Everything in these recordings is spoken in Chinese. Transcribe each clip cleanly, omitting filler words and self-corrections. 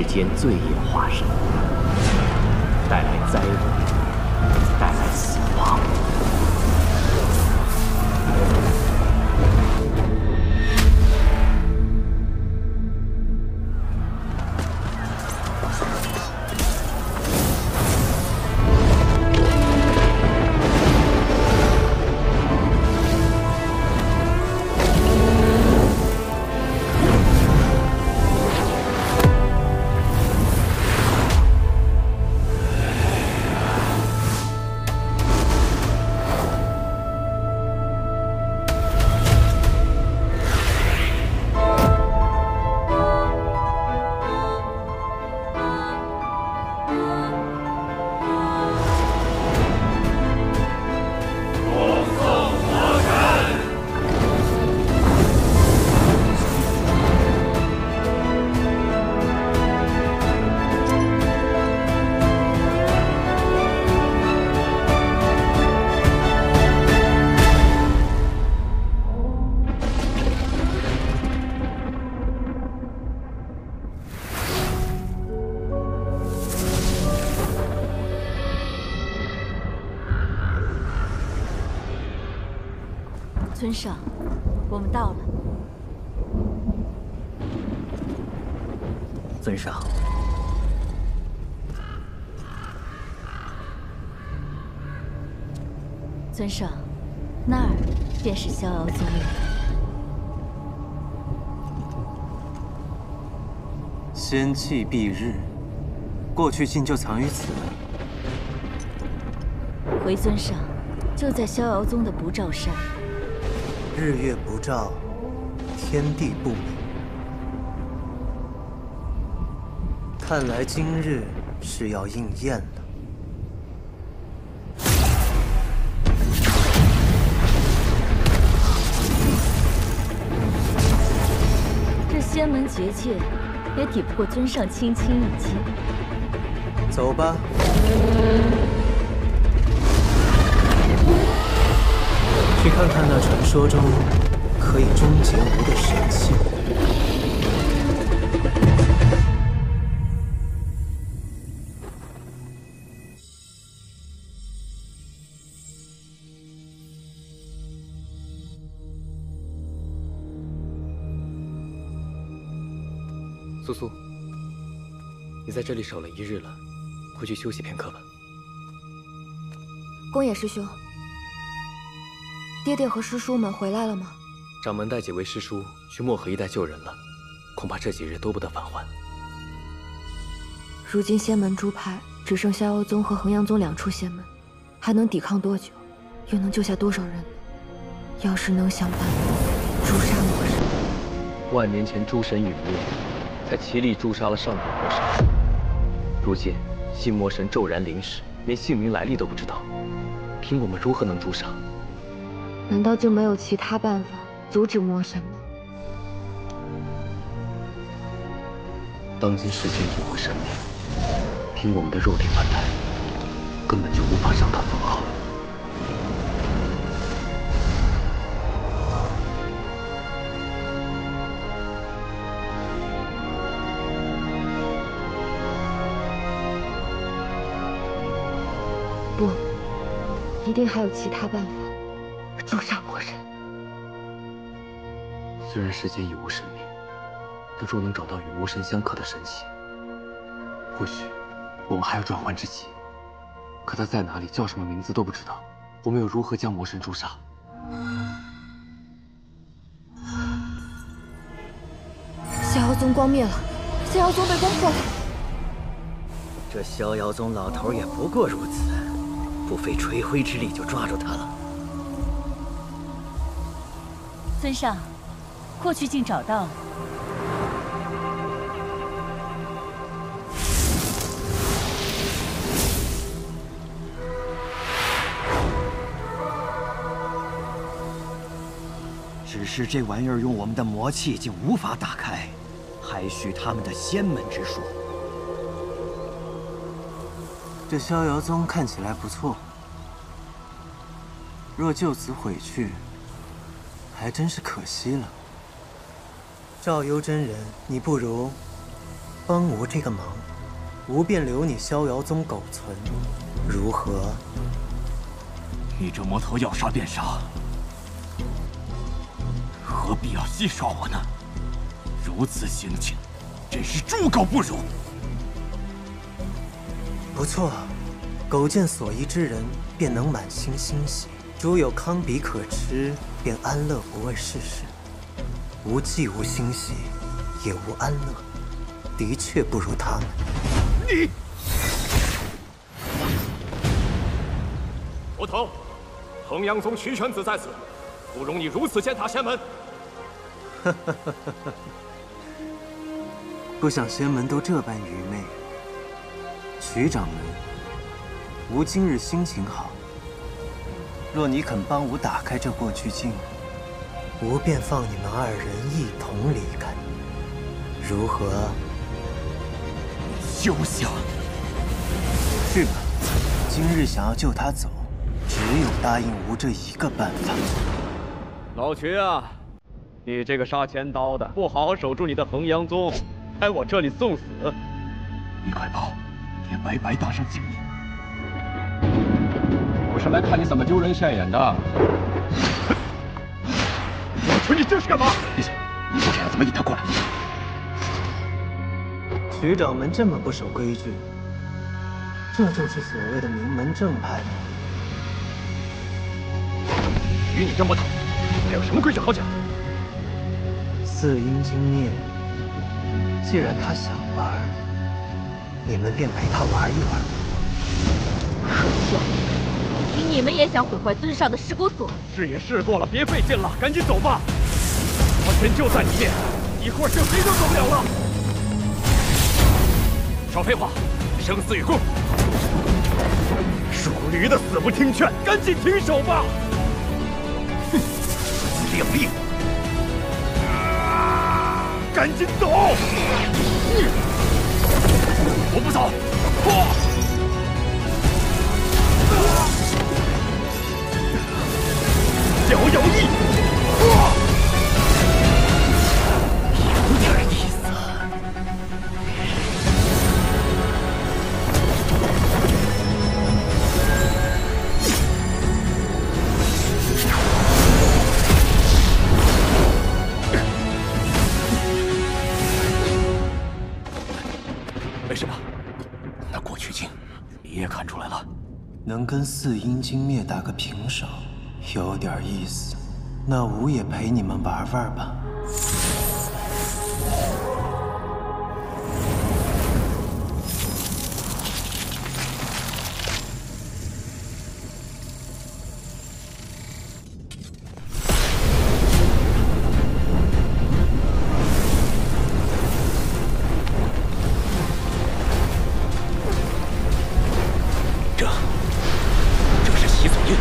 间罪业化身，带来灾祸，带来死亡。尊上，我们到了。尊上，尊上，那儿便是逍遥宗了。仙气蔽日，过去竟就藏于此。回尊上，就在逍遥宗的不照山。日月不照，天地不明。看来今日是要应验了。这仙门结界也抵不过尊上轻轻一击。走吧。去看看那传说中可以终结无的神器。苏苏，你在这里守了1日了，回去休息片刻吧。宫野师兄。爹爹和师叔们回来了吗？掌门带几位师叔去漠河一带救人了，恐怕这几日都不得返还。如今仙门诸派只剩逍遥宗和衡阳宗2处仙门，还能抵抗多久？又能救下多少人呢？要是能想办法诛杀魔神。万年前诸神陨灭，才齐力诛杀了上古魔神。如今新魔神骤然临世，连姓名来历都不知道，凭我们如何能诛杀？难道就没有其他办法阻止魔神吗？当今世间已无神明，凭我们的肉体凡胎，根本就无法将他封号。不，一定还有其他办法。诛杀魔神。虽然世间已无神明，但若能找到与魔神相克的神器，或许我们还有转圜之机。可他在哪里，叫什么名字都不知道，我们又如何将魔神诛杀？逍遥宗光灭了，逍遥宗被攻破了。这逍遥宗老头也不过如此，不费吹灰之力就抓住他了。尊上，过去竟找到了。只是这玩意儿用我们的魔器竟无法打开，还需他们的仙门之术。这逍遥宗看起来不错，若就此毁去，还真是可惜了。赵幽真人，你不如帮吾这个忙，吾便留你逍遥宗苟存，如何？你这魔头要杀便杀，何必要戏耍我呢？如此行径，真是猪狗不如。不错，苟见所依之人，便能满心欣喜；诸有康比可吃，便安乐不问世事。吾既无欣喜，也无安乐，的确不如他们。你，魔头，衡阳宗徐玄子在此，不容你如此践踏仙门。不想仙门都这般愚昧。徐掌门，吾今日心情好，若你肯帮吾打开这过去镜，吾便放你们二人一同离开，如何？休想！是吧？今日想要救他走，只有答应吾这一个办法。老徐啊，你这个杀千刀的，不好好守住你的衡阳宗，来我这里送死！你快跑，别白白搭上性命！我是来看你怎么丢人现眼的。老徐，你这是干嘛？你这样怎么引他过来？徐掌门这么不守规矩，这就是所谓的名门正派吗？与你这魔头，还有什么规矩好讲？四阴精灭，既然他想玩，你们便陪他玩一玩。可笑！你们也想毁坏尊上的尸骨所？试也试过了，别费劲了，赶紧走吧。我神就在里面，一会儿就谁都走不了了。少废话，生死与共。属驴的死不听劝，赶紧停手吧！哼，两命！赶紧走！我不走！逍遥翼！有点意思。没什么，那过去镜你也看出来了。能跟四阴精灭打个平手，有点意思。那吾也陪你们玩玩吧。这是洗锁印。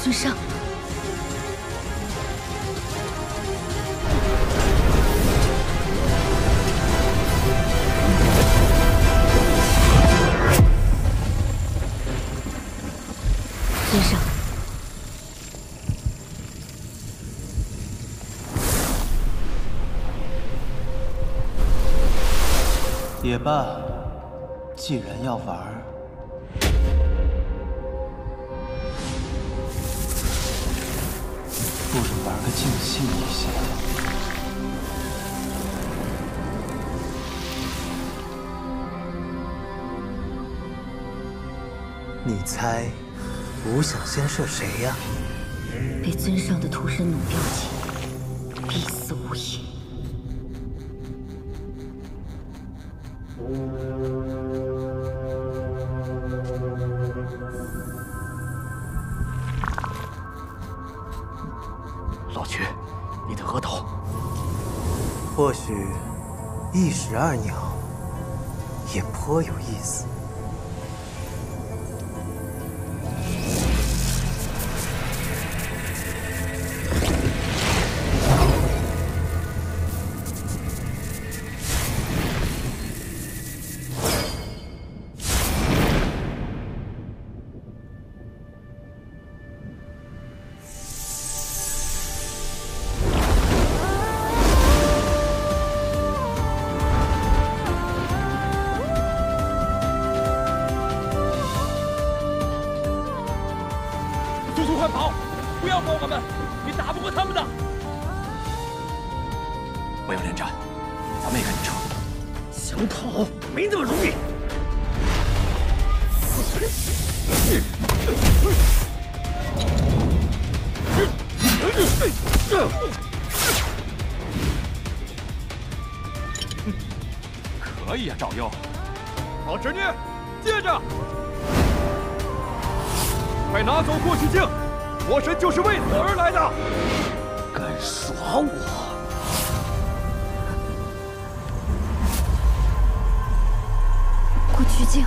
尊上，尊上，也罢，既然要玩，不如玩个尽兴一些。你猜，吾想先射谁呀？被尊上的屠神弩标记，必死无疑。老徐，你的额头。或许一石二鸟，也颇有意思。我要恋战，咱们也赶紧撤。想跑没那么容易。可以呀，赵佑。好，执念，接着，快拿走过去镜！魔神就是为此而来的。敢耍我！过去镜，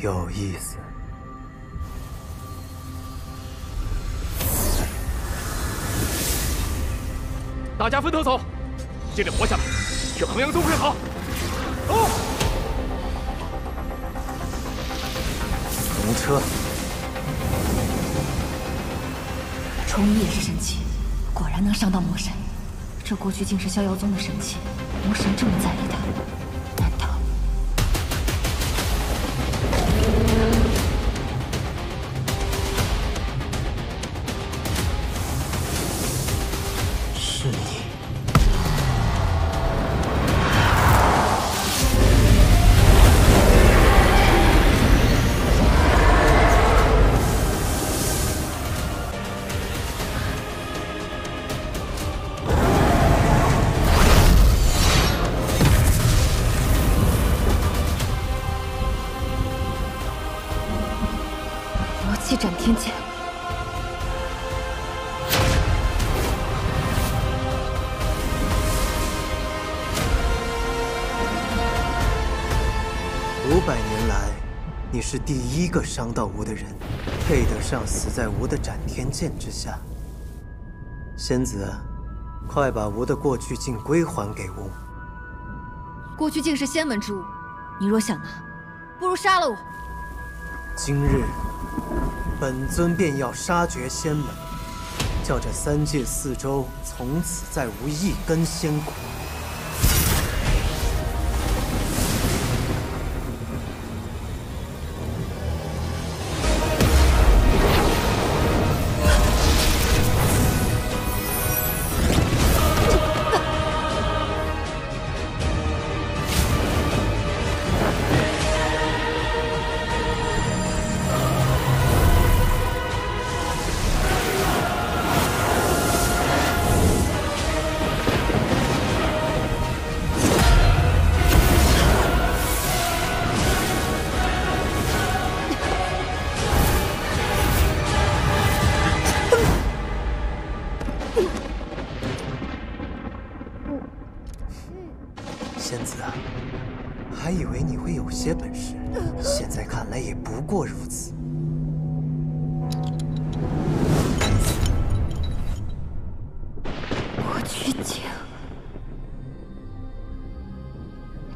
有意思。大家分头走，尽力活下来，去衡阳宗会好。走。停车。重衣也是神器，果然能伤到魔神。这过去竟是逍遥宗的神器，魔神这么在意它，难道？是你。气斩天剑，500年来，你是第一个伤到吾的人，配得上死在吾的斩天剑之下。仙子，快把吾的过去镜归还给吾。过去镜是仙门之物，你若想拿，不如杀了我。今日，本尊便要杀绝仙门，叫这3界4周从此再无一根仙骨。仙子啊，还以为你会有些本事，现在看来也不过如此。过去镜，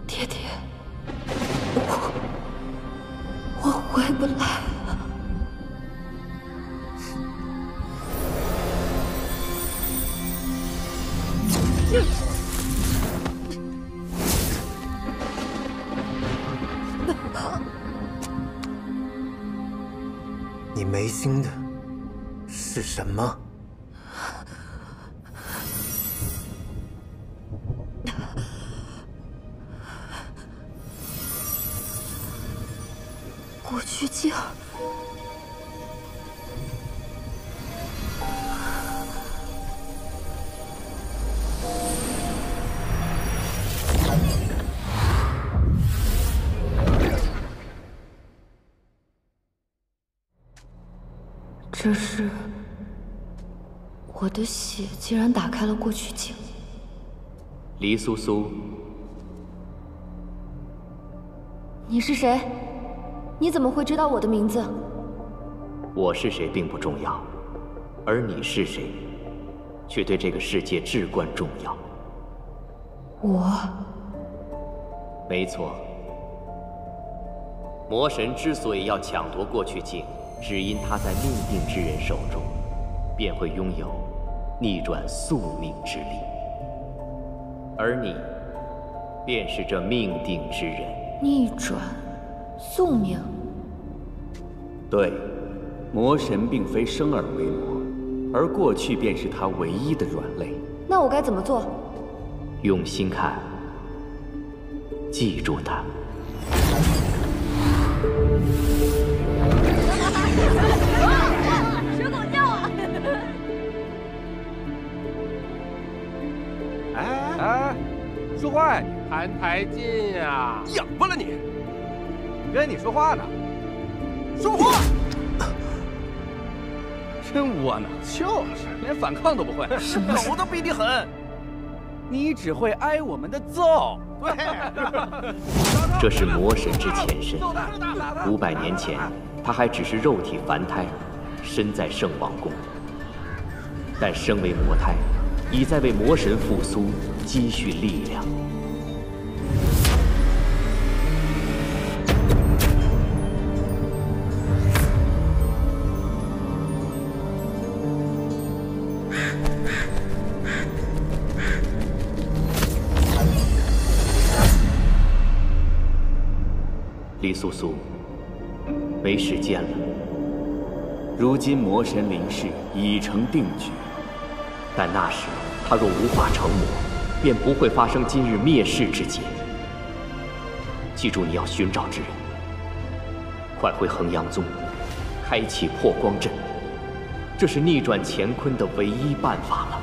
爹爹，我回不来了。你没心的是什么？过去镜。这是我的血，竟然打开了过去镜。黎苏苏，你是谁？你怎么会知道我的名字？我是谁并不重要，而你是谁，却对这个世界至关重要。我，没错。魔神之所以要抢夺过去镜，只因他在命定之人手中，便会拥有逆转宿命之力。而你，便是这命定之人。逆转宿命？对，魔神并非生而为魔，而过去便是他唯一的软肋。那我该怎么做？用心看，记住它。蛇狗叫啊！哎，说话呀你！澹台烬呀！痒巴了你！跟你说话呢。说话！真窝囊，就是连反抗都不会。狗都比你狠，你只会挨我们的揍。对，这是魔神之前身。500年前，他还只是肉体凡胎，身在圣王宫。但身为魔胎，已在为魔神复苏积蓄力量。李素素，没时间了。如今魔神临世已成定局，但那时他若无法成魔，便不会发生今日灭世之劫。记住你要寻找之人，快回衡阳宗，开启破光阵，这是逆转乾坤的唯一办法了。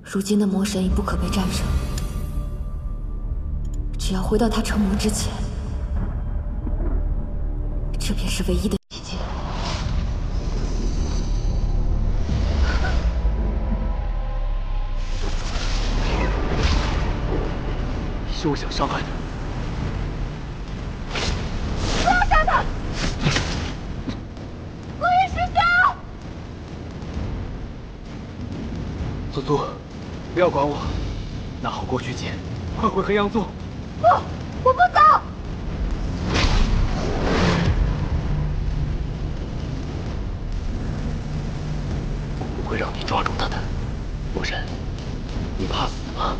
如今的魔神已不可被战胜，只要回到他成魔之前，这便是唯一的奇迹。休想伤害他！不要杀他！顾一师兄！素素，不要管我，拿好过去剑，快回衡阳宗。不，我不走。我不会让你抓住他的，魔神，你怕死吗？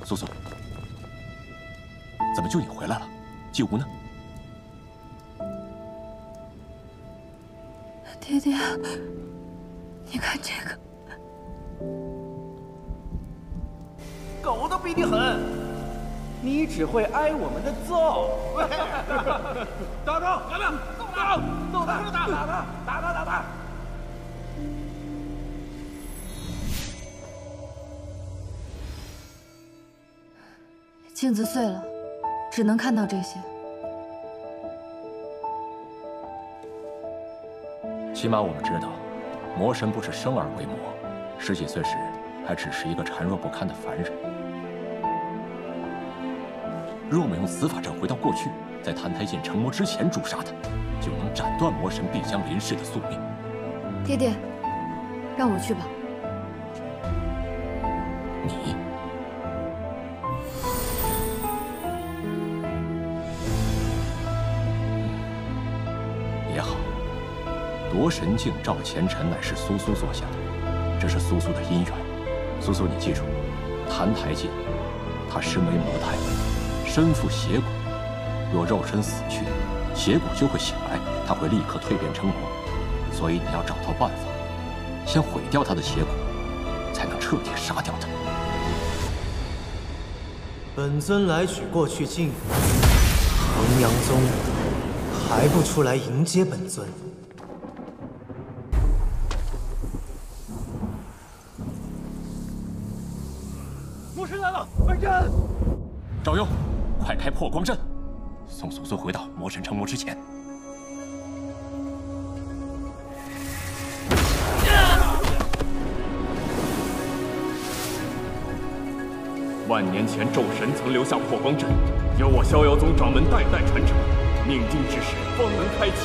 素素，怎么就你回来了？季无呢？爹爹，你看这个，狗都比你狠，你只会挨我们的揍。打他！打他！揍他！揍他！打他！镜子碎了，只能看到这些。起码我们知道，魔神不是生而为魔，10几岁时还只是一个孱弱不堪的凡人。若我们用死法阵回到过去，在澹台烬成魔之前诛杀他，就能斩断魔神必将临世的宿命。爹爹，让我去吧。你？也好，夺神镜召前尘乃是苏苏所下的，这是苏苏的姻缘。苏苏，你记住，澹台烬，他身为魔胎，身负邪骨，若肉身死去，邪骨就会醒来，他会立刻蜕变成魔。所以你要找到办法，先毁掉他的邪骨，才能彻底杀掉他。本尊来取过去镜，衡阳宗还不出来迎接本尊？魔神来了，快阵！赵幽，快开破光阵，送素素回到魔神成魔之前。万年前，咒神曾留下破光阵，由我逍遥宗掌门代代传承，命定之时方能开启。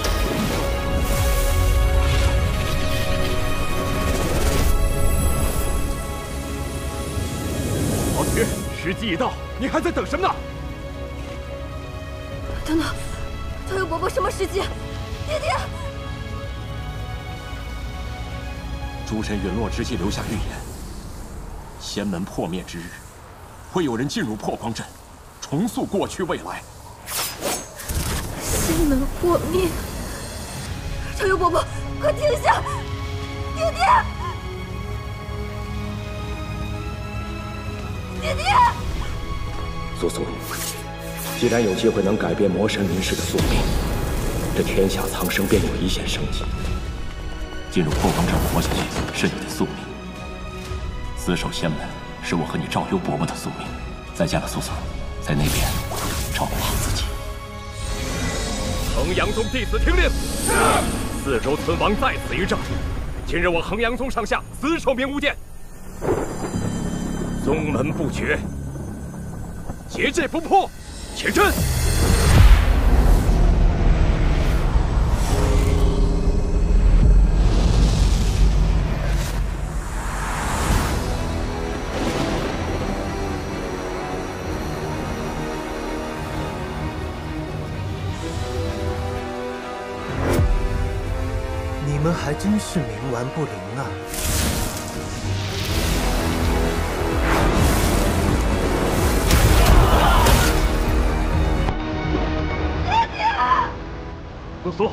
时机已到，你还在等什么呢？等等，太右伯伯，什么时机？爹爹！诸神陨落之际留下预言：仙门破灭之日，会有人进入破光阵，重塑过去未来。仙门破灭！太右伯伯，快停下！爹爹！爹爹！苏苏，既然有机会能改变魔神灵士的宿命，这天下苍生便有一线生机。进入破光阵活下去是你的宿命，死守仙门是我和你赵幽伯伯的宿命。再见了，苏苏，在那边照顾好自己。衡阳宗弟子听令，四周存亡在此一战。今日我衡阳宗上下死守明无殿，宗门不绝，结界不破，且战！你们还真是冥顽不灵啊！苏苏，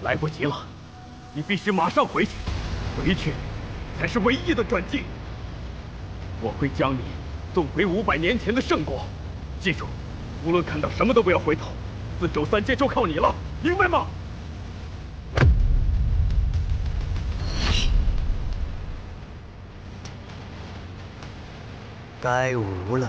来不及了，你必须马上回去，回去才是唯一的转机。我会将你送回500年前的圣国，记住，无论看到什么都不要回头，自守3界就靠你了，明白吗？该无了。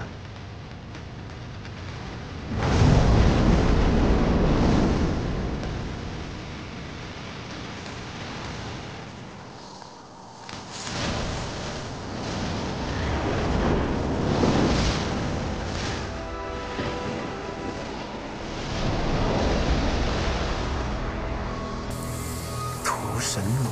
屠神弩。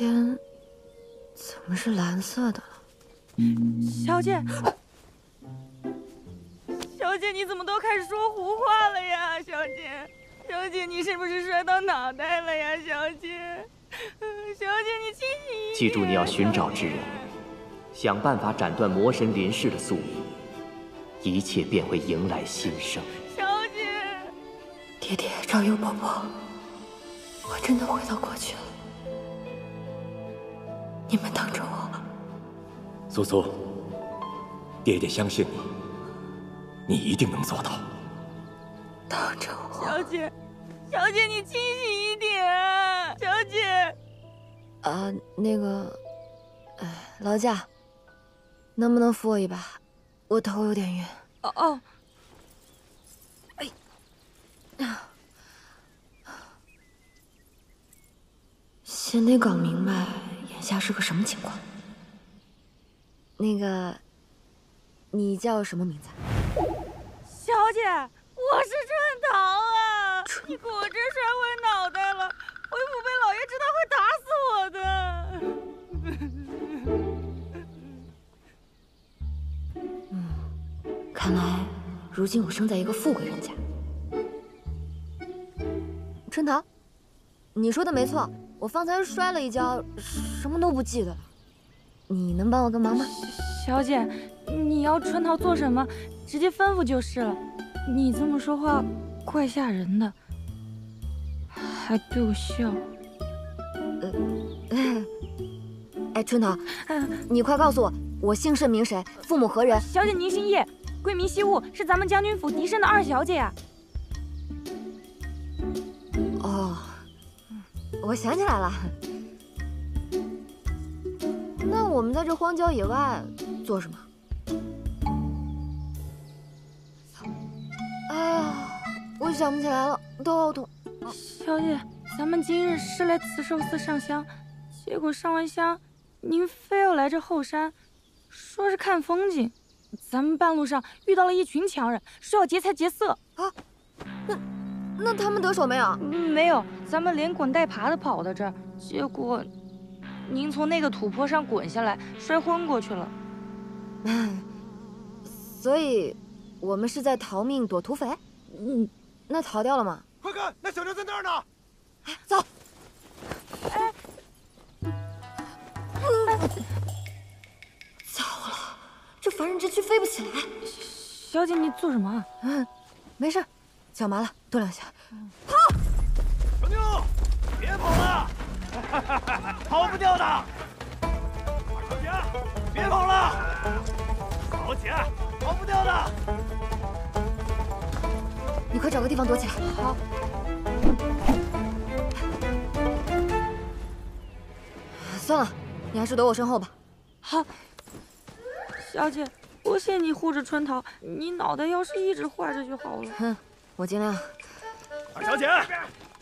天怎么是蓝色的？小姐，小姐，你怎么都开始说胡话了呀？小姐，小姐，你是不是摔到脑袋了呀？小姐，小姐，你清醒一点。记住，你要寻找之人，想办法斩断魔神林氏的宿命，一切便会迎来新生。小姐，爹爹，赵佑伯伯，我真的回到过去了。你们等着我。苏苏，爹爹相信你，你一定能做到。等着我。小姐，小姐，你清醒一点啊！小姐。那个，劳驾，能不能扶我一把？我头有点晕。哦。先得搞明白眼下是个什么情况。那个，你叫什么名字？小姐，我是春桃啊！你果真摔坏脑袋了，回府被老爷知道会打死我的。看来如今我生在一个富贵人家。春桃，你说的没错，我方才摔了一跤，什么都不记得了。你能帮我个忙吗？小姐，你要春桃做什么，直接吩咐就是了。你这么说话，怪吓人的，还对我笑。春桃，你快告诉我，我姓甚名谁，父母何人？小姐，您姓叶，贵名惜物，是咱们将军府嫡生的二小姐啊。哦，我想起来了。那我们在这荒郊野外做什么？哎呀，我想不起来了，头好痛。小姐，咱们今日是来慈寿寺上香，结果上完香，您非要来这后山，说是看风景。咱们半路上遇到了一群强人，说要劫财劫色。啊，那他们得手没有？没有，咱们连滚带爬的跑到这儿，结果您从那个土坡上滚下来，摔昏过去了。所以，我们是在逃命躲土匪？那逃掉了吗？快看，那小妞在那儿呢！走。糟了，这凡人之躯飞不起来。小姐，你做什么啊？没事，脚麻了，跺两下。跑！小妞，别跑了，跑不掉的。二小姐，别跑了，小姐，跑不掉的。你快找个地方躲起来。好。算了，你还是躲我身后吧。好。小姐，多谢你护着春桃，你脑袋要是一直坏着就好了。哼，我尽量。二小姐，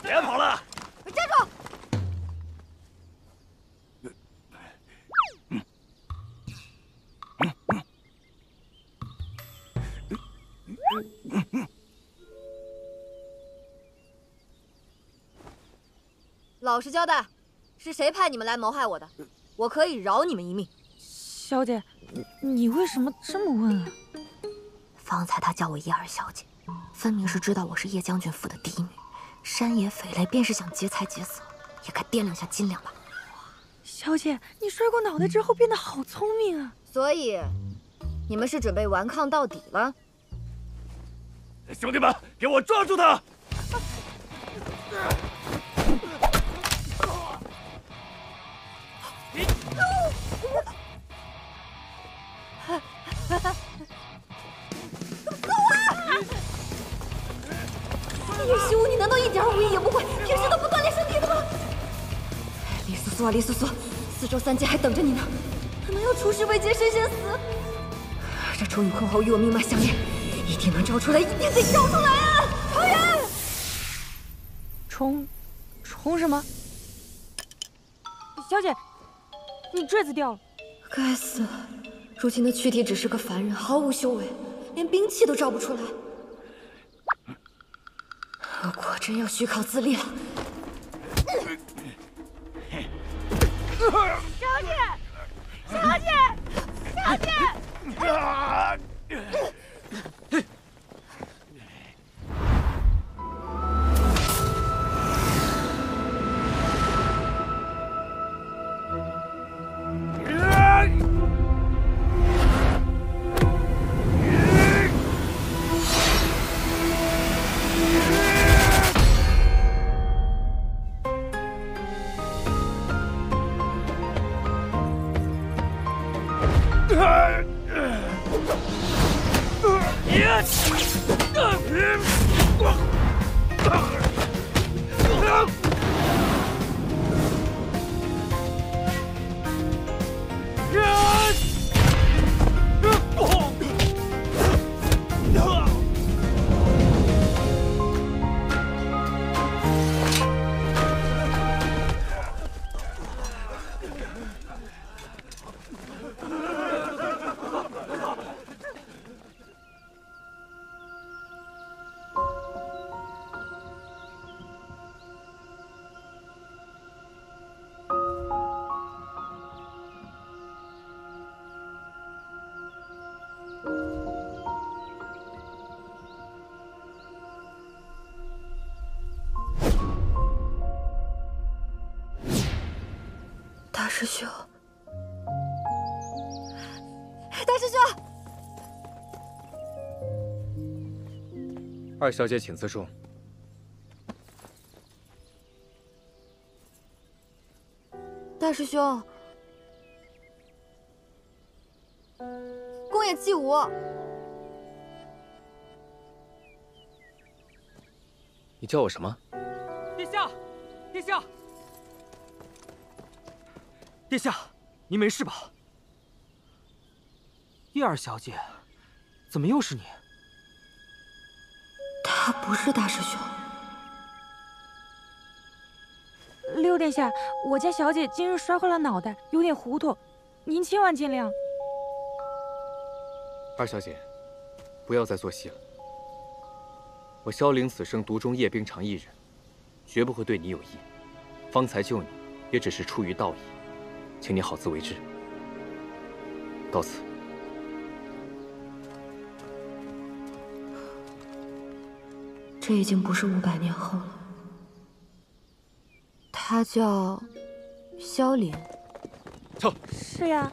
别跑了！站住！老实交代，是谁派你们来谋害我的？我可以饶你们一命。小姐，你为什么这么问啊？方才他叫我叶二小姐，分明是知道我是叶将军府的嫡女，山野匪类便是想劫财劫色，也该掂量下斤两吧。小姐，你摔过脑袋之后变得好聪明啊！所以，你们是准备顽抗到底了？兄弟们，给我抓住他！叶惜物，你难道一点武艺也不会？平时都不锻炼身体的吗？李素素啊，李素素，4州3界还等着你呢，可能要出师未捷身先死。这楚女困后与我命脉相连，一定能招出来，一定得招出来啊！讨厌！冲什么？小姐，你坠子掉了。该死，如今的躯体只是个凡人，毫无修为，连兵器都招不出来。我果真要虚考自立了。小姐，小姐！大师兄，大师兄，二小姐，请自重。大师兄，宫野纪武，你叫我什么？殿下，殿下，殿下，您没事吧？叶二小姐，怎么又是你？他不是大师兄。六殿下，我家小姐今日摔坏了脑袋，有点糊涂，您千万见谅。二小姐，不要再做戏了。我萧凌此生独钟叶冰裳一人，绝不会对你有意。方才救你，也只是出于道义，请你好自为之。告辞。这已经不是500年后了。他叫萧凌。是呀，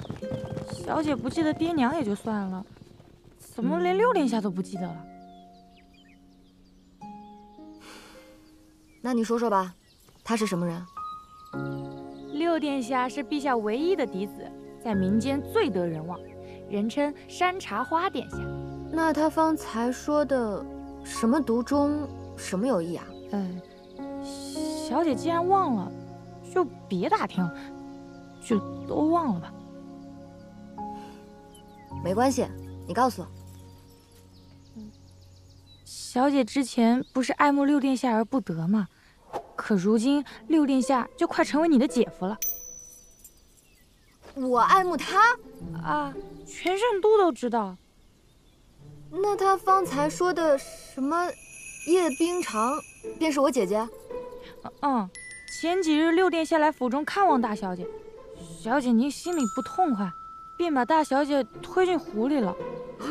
小姐不记得爹娘也就算了，怎么连六殿下都不记得了？那你说说吧，他是什么人？六殿下是陛下唯一的嫡子，在民间最得人望，人称山茶花殿下。那他方才说的什么独钟，什么有意啊？小姐既然忘了，就别打听了，就都忘了吧。没关系，你告诉我。小姐之前不是爱慕六殿下而不得吗？可如今六殿下就快成为你的姐夫了。我爱慕他啊，全圣都都知道。那他方才说的什么叶冰裳，便是我姐姐？前几日六殿下来府中看望大小姐，小姐您心里不痛快，便把大小姐推进湖里了。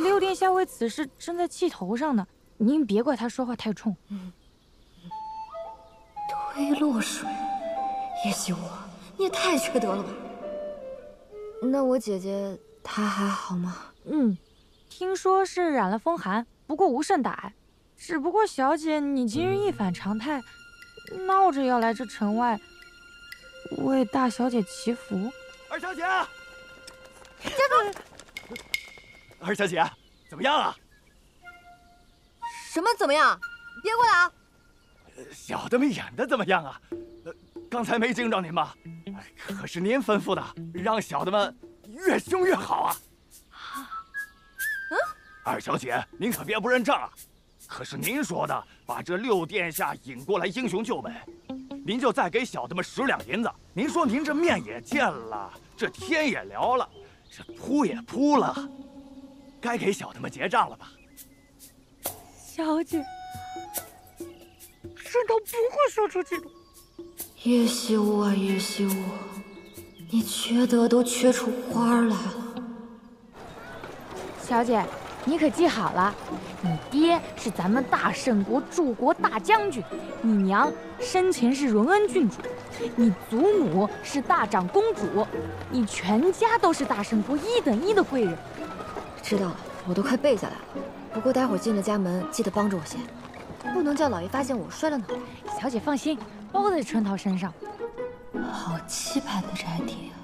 六殿下为此事正在气头上呢，您别怪他说话太冲。推落水，叶希武，你也太缺德了吧？那我姐姐她还好吗？听说是染了风寒，不过无甚大碍。只不过小姐你今日一反常态，闹着要来这城外为大小姐祈福。二小姐，二小姐，怎么样啊？什么怎么样？别过来啊！小的们演的怎么样啊？刚才没惊着您吗？可是您吩咐的，让小的们越凶越好啊！二小姐，您可别不认账啊！可是您说的，把这六殿下引过来英雄救美，您就再给小的们10两银子。您说您这面也见了，这天也聊了，这扑也扑了，该给小的们结账了吧？小姐，这都不会说出去的。叶希武啊，叶希武，你缺德都缺出花来了。小姐，你可记好了，你爹是咱们大圣国柱国大将军，你娘生前是荣恩郡主，你祖母是大长公主，你全家都是大圣国1等1的贵人。知道了，我都快背下来了。不过待会儿进了家门，记得帮着我些，不能叫老爷发现我摔了脑袋。小姐放心，包在春桃身上。好气派的宅邸啊！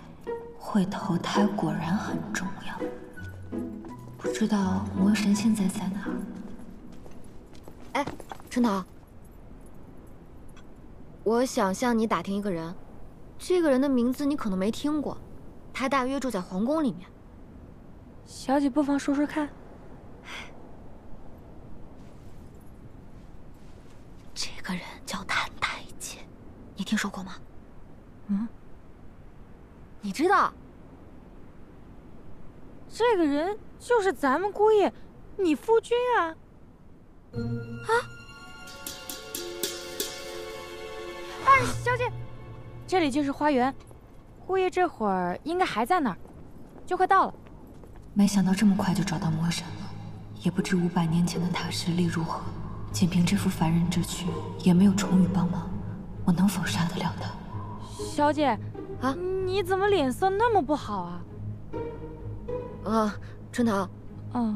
会投胎果然很重要。不知道魔神现在在哪儿？哎，春桃，我想向你打听一个人，这个人的名字你可能没听过，他大约住在皇宫里面。小姐不妨说说看。这个人叫谭台阶，你听说过吗？嗯，你知道？这个人就是咱们姑爷，你夫君啊！啊！哎，小姐，这里就是花园，姑爷这会儿应该还在那儿，就快到了。没想到这么快就找到魔神了，也不知500年前的他实力如何。仅凭这副凡人之躯，也没有重羽帮忙，我能否杀得了他？小姐，啊，你怎么脸色那么不好啊？春桃，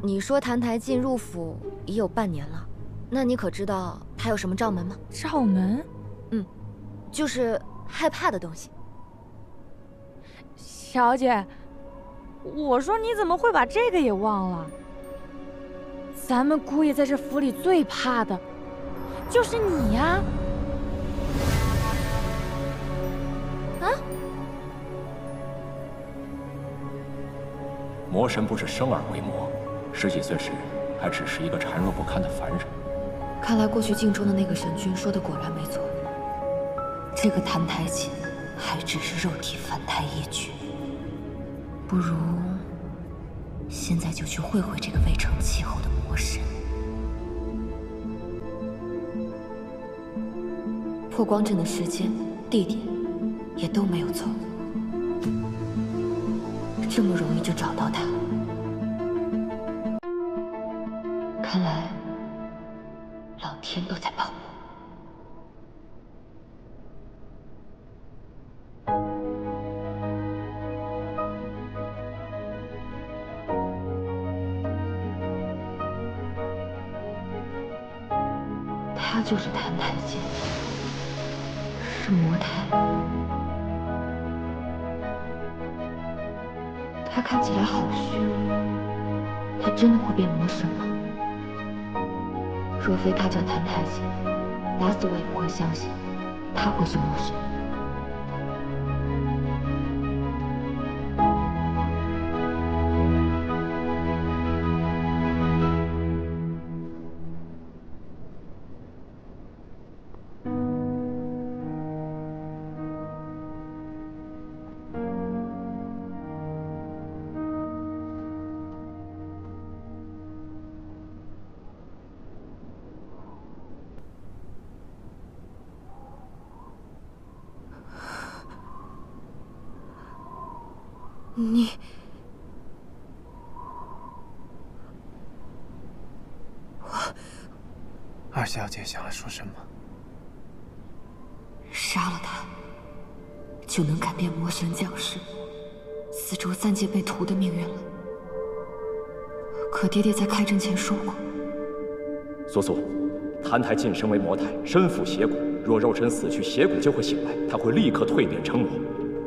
你说谭台进入府已有半年了，那你可知道他有什么罩门吗？罩门？就是害怕的东西。小姐，我说你怎么会把这个也忘了？咱们姑爷在这府里最怕的，就是你呀！啊！魔神不是生而为魔，10几岁时还只是一个孱弱不堪的凡人。看来过去镜中的那个神君说的果然没错，这个谭台阶还只是肉体凡胎一具。不如现在就去会会这个未成气候的魔神。破光阵的时间、地点也都没有错，这么容易就找到他，看来老天都在帮我。他就是谭台阶，是魔台。他看起来好虚弱，他真的会变魔神吗？若非他叫谭台阶，打死我也不会相信他会是魔神。你，二小姐想要说什么？杀了他，就能改变魔神降世，四周3界被屠的命运了。可爹爹在开阵前说过，苏苏，谭台晋升为魔台，身负邪骨，若肉身死去，邪骨就会醒来，他会立刻蜕变成魔。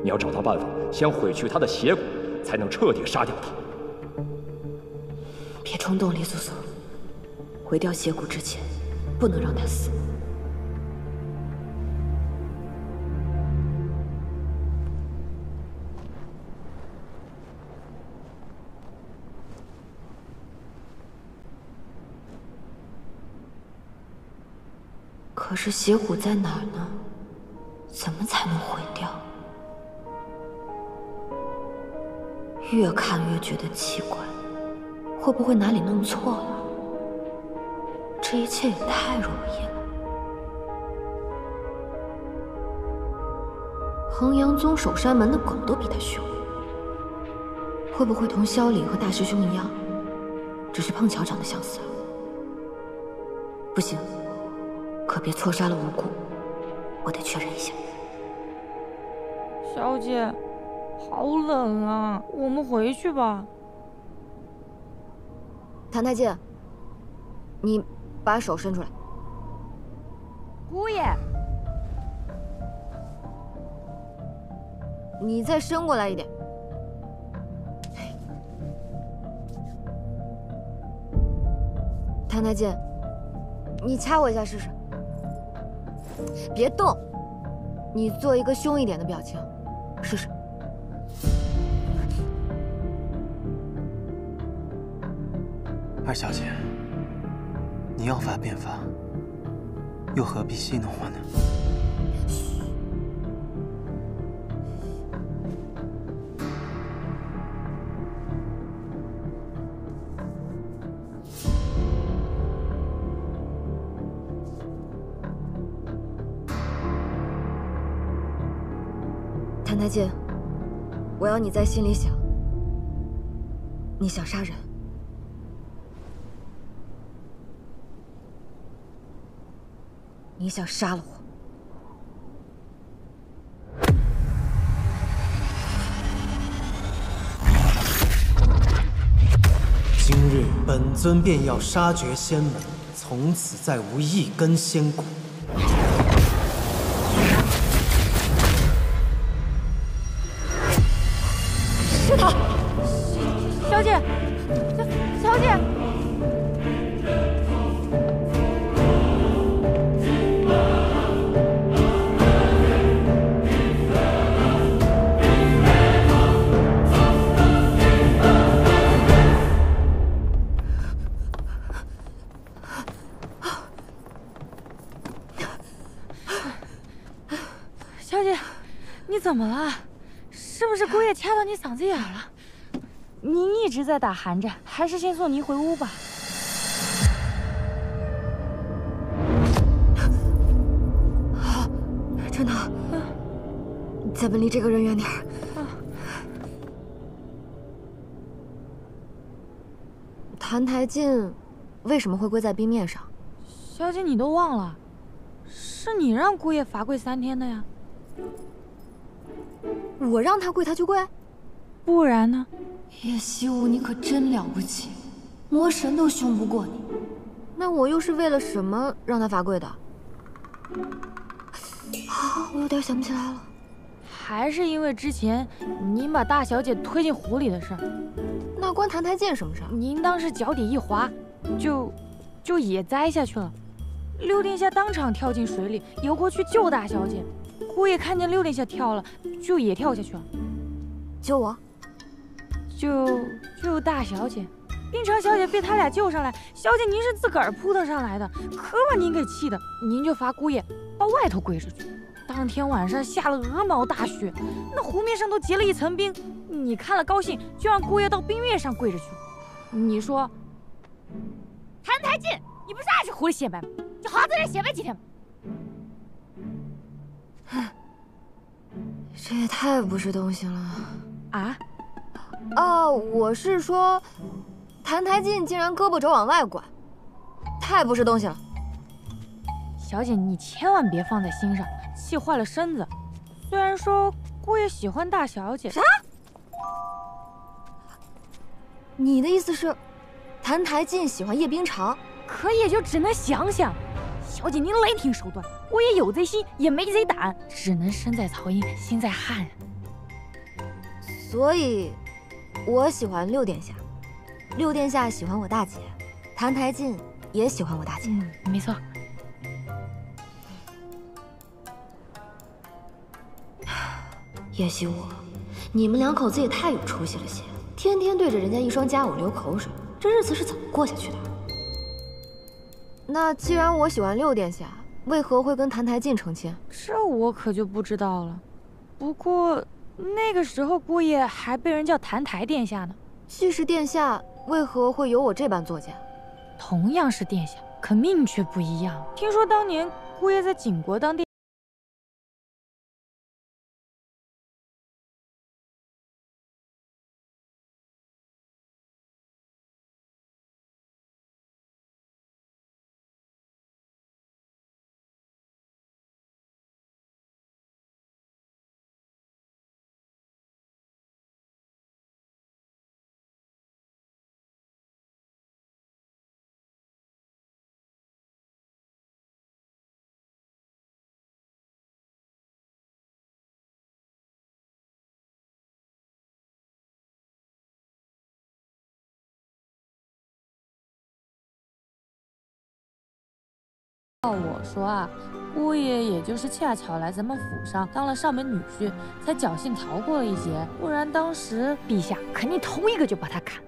你要找到办法，先毁去他的邪骨，才能彻底杀掉他。别冲动，李素素。毁掉邪骨之前，不能让他死。可是邪骨在哪儿呢？怎么才能毁掉？越看越觉得奇怪，会不会哪里弄错了？这一切也太容易了。衡阳宗守山门的狗都比他凶，会不会同萧凛和大师兄一样，只是碰巧长得相似啊？不行，可别错杀了无辜，我得确认一下。小姐，好冷啊，我们回去吧。谭太监，你把手伸出来。姑爷，你再伸过来一点。谭太监，你掐我一下试试。别动，你做一个凶一点的表情，试试。二小姐，你要发便发，又何必戏弄我呢？谭太监，我要你在心里想，你想杀人。你想杀了我？今日本尊便要杀绝仙门，从此再无一根仙骨。是他，小姐，小姐。小姐，你怎么了？是不是姑爷掐到你嗓子眼了？您一直在打寒战，还是先送您回屋吧。好，真的好。咱们离这个人远点儿。谭台烬为什么会跪在冰面上？小姐，你都忘了，是你让姑爷罚跪3天的呀。我让他跪，他就跪？不然呢？叶希雾，你可真了不起，魔神都凶不过你。那我又是为了什么让他罚跪的？我有点想不起来了。还是因为之前您把大小姐推进湖里的事儿。那关谭台烬什么事？您当时脚底一滑，就也栽下去了。六殿下当场跳进水里，游过去救大小姐。姑爷看见六殿下跳了，就也跳下去了。救我？救大小姐。冰城小姐被他俩救上来，小姐您是自个儿扑腾上来的，可把您给气的，您就罚姑爷到外头跪着去。当天晚上下了鹅毛大雪，那湖面上都结了一层冰，你看了高兴，就让姑爷到冰面上跪着去。你说，谭台烬，你不是爱去湖里显摆吗？就好好在这显摆几天吧。这也太不是东西了啊！哦，我是说，谭台烬竟然胳膊肘往外拐，太不是东西了。小姐，你千万别放在心上，气坏了身子。虽然说姑爷喜欢大小姐，啥？你的意思是，谭台烬喜欢叶冰裳？可也就只能想想。小姐，您雷霆手段，我也有贼心，也没贼胆，只能身在曹营心在汉。所以，我喜欢六殿下，六殿下喜欢我大姐，谭台烬也喜欢我大姐。没错。叶希雾，你们两口子也太有出息了些，天天对着人家一双佳偶流口水，这日子是怎么过下去的？那既然我喜欢六殿下，为何会跟谭台烬成亲？这我可就不知道了。不过那个时候姑爷还被人叫谭台殿下呢。既是殿下，为何会有我这般作践？同样是殿下，可命却不一样。听说当年姑爷在景国当殿。我说啊，姑爷也就是恰巧来咱们府上当了上门女婿，才侥幸逃过了一劫，不然当时陛下肯定头一个就把他砍。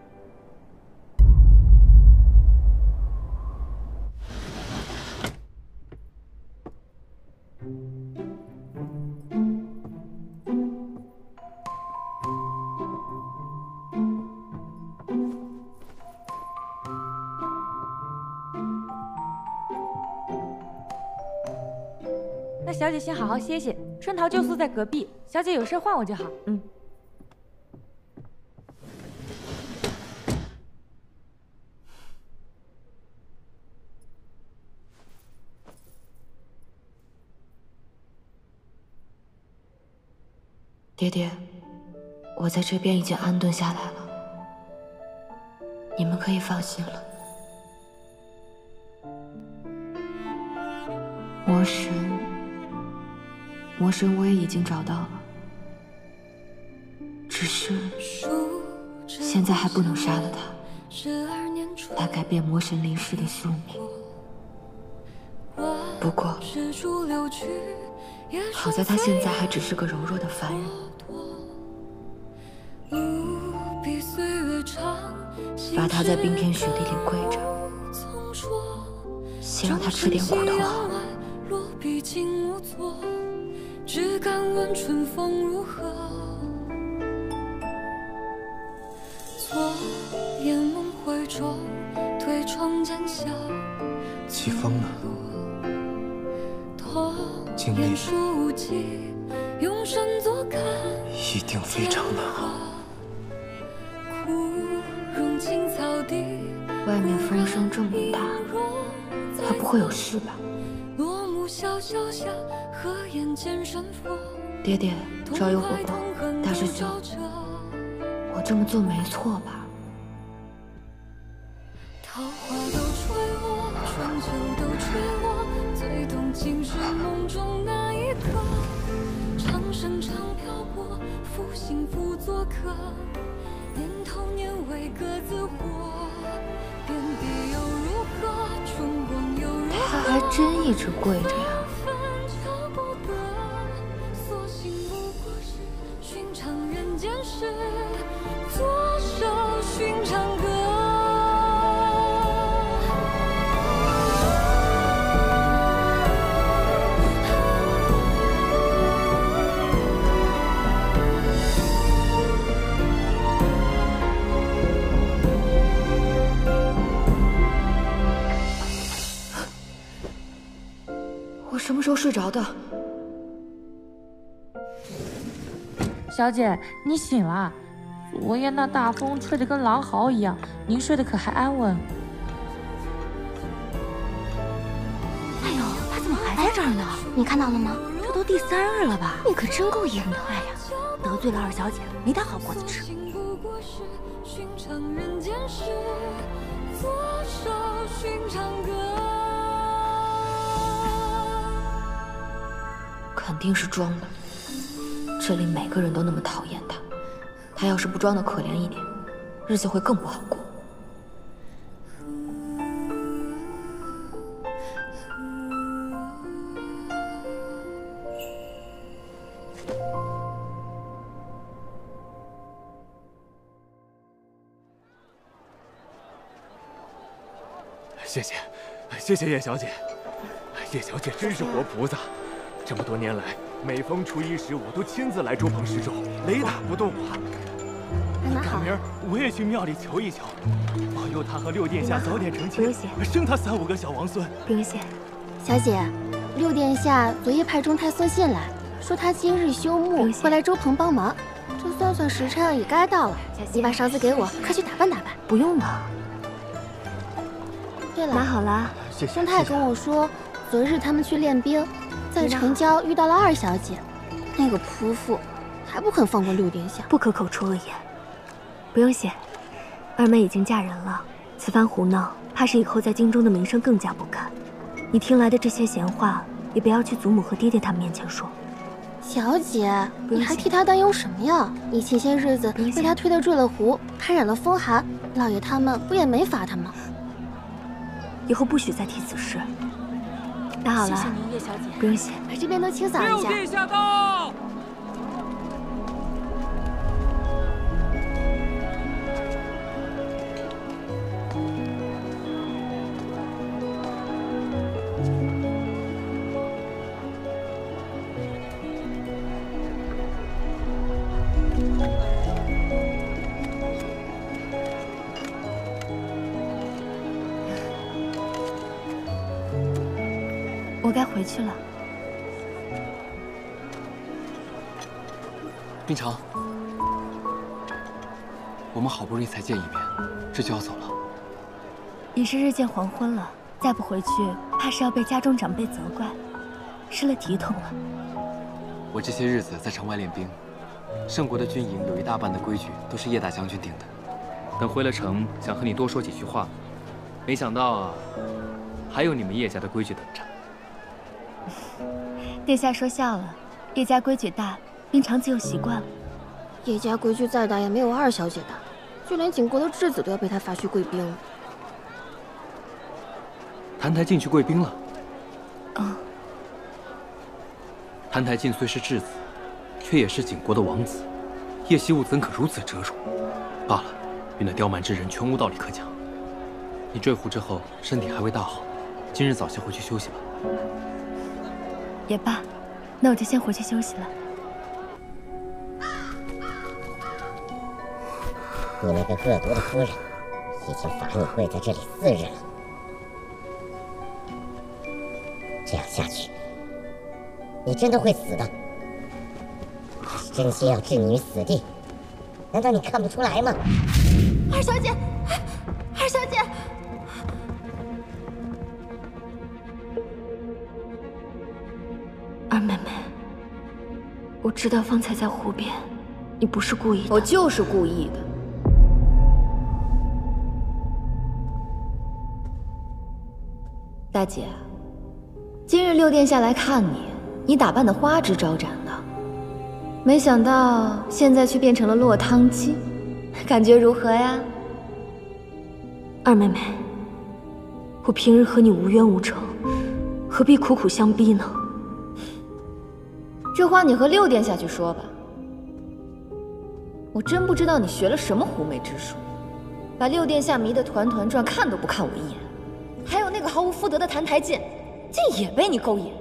那小姐先好好歇歇，春桃就宿在隔壁，小姐有事唤我就好。嗯。爹爹，我在这边已经安顿下来了，你们可以放心了。魔神我也已经找到了，只是现在还不能杀了他，来改变魔神临世的宿命。不过，好在他现在还只是个柔弱的凡人。把他在冰天雪地里跪着，先让他吃点苦头好。只敢问春风如何，昨夜梦回中，对窗渐晓。季风呢？经历一定非常难熬。外面风声这么大，他不会有事吧？爹爹，朝游火光，大师兄，我这么做没错吧？桃花都吹落，春秋都吹落，最动情是梦中那一刻。长生长漂泊，负心负作客，年头年尾各自活。遍地又如何，春光又如何？他还真一直跪着呀。左手寻常歌。我什么时候睡着的？小姐，你醒了。昨夜那大风吹得跟狼嚎一样，您睡得可还安稳？哎呦，他怎么还在这儿呢？你看到了吗？这都第3日了吧？你可真够硬的！哎呀，得罪了二小姐，没她好果子吃。肯定是装的，这里每个人都那么讨厌他。他要是不装的可怜一点，日子会更不好过。谢谢，谢谢叶小姐。叶小姐真是活菩萨，这么多年来，每逢初一十五都亲自来周棚施粥，雷打不动啊。大明儿，我也去庙里求一求，保佑他和六殿下早点成亲，生他3、5个小王孙。不用谢，小姐，六殿下昨夜派中太送信来，说他今日休沐，会来周棚帮忙。这算算时辰也该到了，你把勺子给我，快去打扮打扮。不用了。对了，拿好了。中太跟我说，昨日他们去练兵，在城郊遇到了二小姐，那个仆妇还不肯放过六殿下，不可口出恶言。不用谢，二妹已经嫁人了，此番胡闹，怕是以后在京中的名声更加不堪。你听来的这些闲话，也不要去祖母和爹爹他们面前说。小姐，你还替他担忧什么呀？你前些日子被他推得坠了湖，还染了风寒，老爷他们不也没罚他吗？以后不许再提此事。打好了，谢谢您，叶小姐。不用谢。把这边都清扫一下。6殿下到。我该回去了。冰城，我们好不容易才见一面，这就要走了。已是日渐黄昏了，再不回去，怕是要被家中长辈责怪，失了体统了。我这些日子在城外练兵，圣国的军营有一大半的规矩都是叶大将军定的。等回了城，想和你多说几句话，没想到啊，还有你们叶家的规矩等着。殿下说笑了，叶家规矩大，冰长自有习惯了。叶家规矩再大也没有二小姐大，就连景国的质子都要被她发去贵宾了。澹台烬去贵宾了。哦。澹台烬虽是质子，却也是景国的王子，叶惜雾怎可如此折辱？罢了，与那刁蛮之人全无道理可讲。你坠湖之后身体还未大好，今日早些回去休息吧。也罢，那我就先回去休息了。你那个恶毒的夫人，已经罚你跪在这里4日了。这样下去，你真的会死的。他是真心要置你于死地，难道你看不出来吗？二小姐，二小姐。二妹妹，我知道方才在湖边，你不是故意的。我就是故意的。大姐，今日6殿下来看你，你打扮的花枝招展的，没想到现在却变成了落汤鸡，感觉如何呀？二妹妹，我平日和你无冤无仇，何必苦苦相逼呢？这话你和6殿下去说吧。我真不知道你学了什么狐媚之术，把6殿下迷得团团转，看都不看我一眼。还有那个毫无夫德的澹台烬，竟也被你勾引。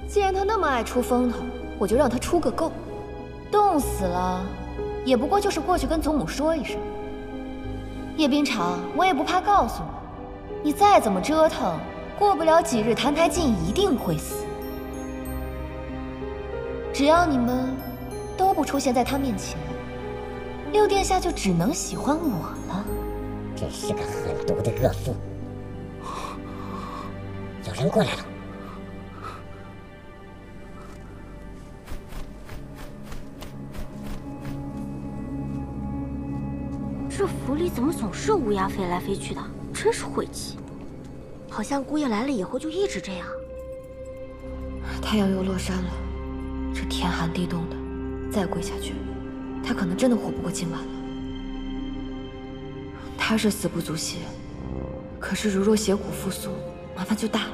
既然他那么爱出风头，我就让他出个够。冻死了，也不过就是过去跟祖母说一声。叶冰长，我也不怕告诉你，你再怎么折腾，过不了几日，澹台烬一定会死。只要你们都不出现在他面前，6殿下就只能喜欢我了。真是个狠毒的恶妇！有人过来了。这府里怎么总是乌鸦飞来飞去的？真是晦气。好像姑爷来了以后就一直这样。太阳又落山了，这天寒地冻的，再跪下去，他可能真的活不过今晚了。他是死不足惜，可是如若血骨复苏，麻烦就大了。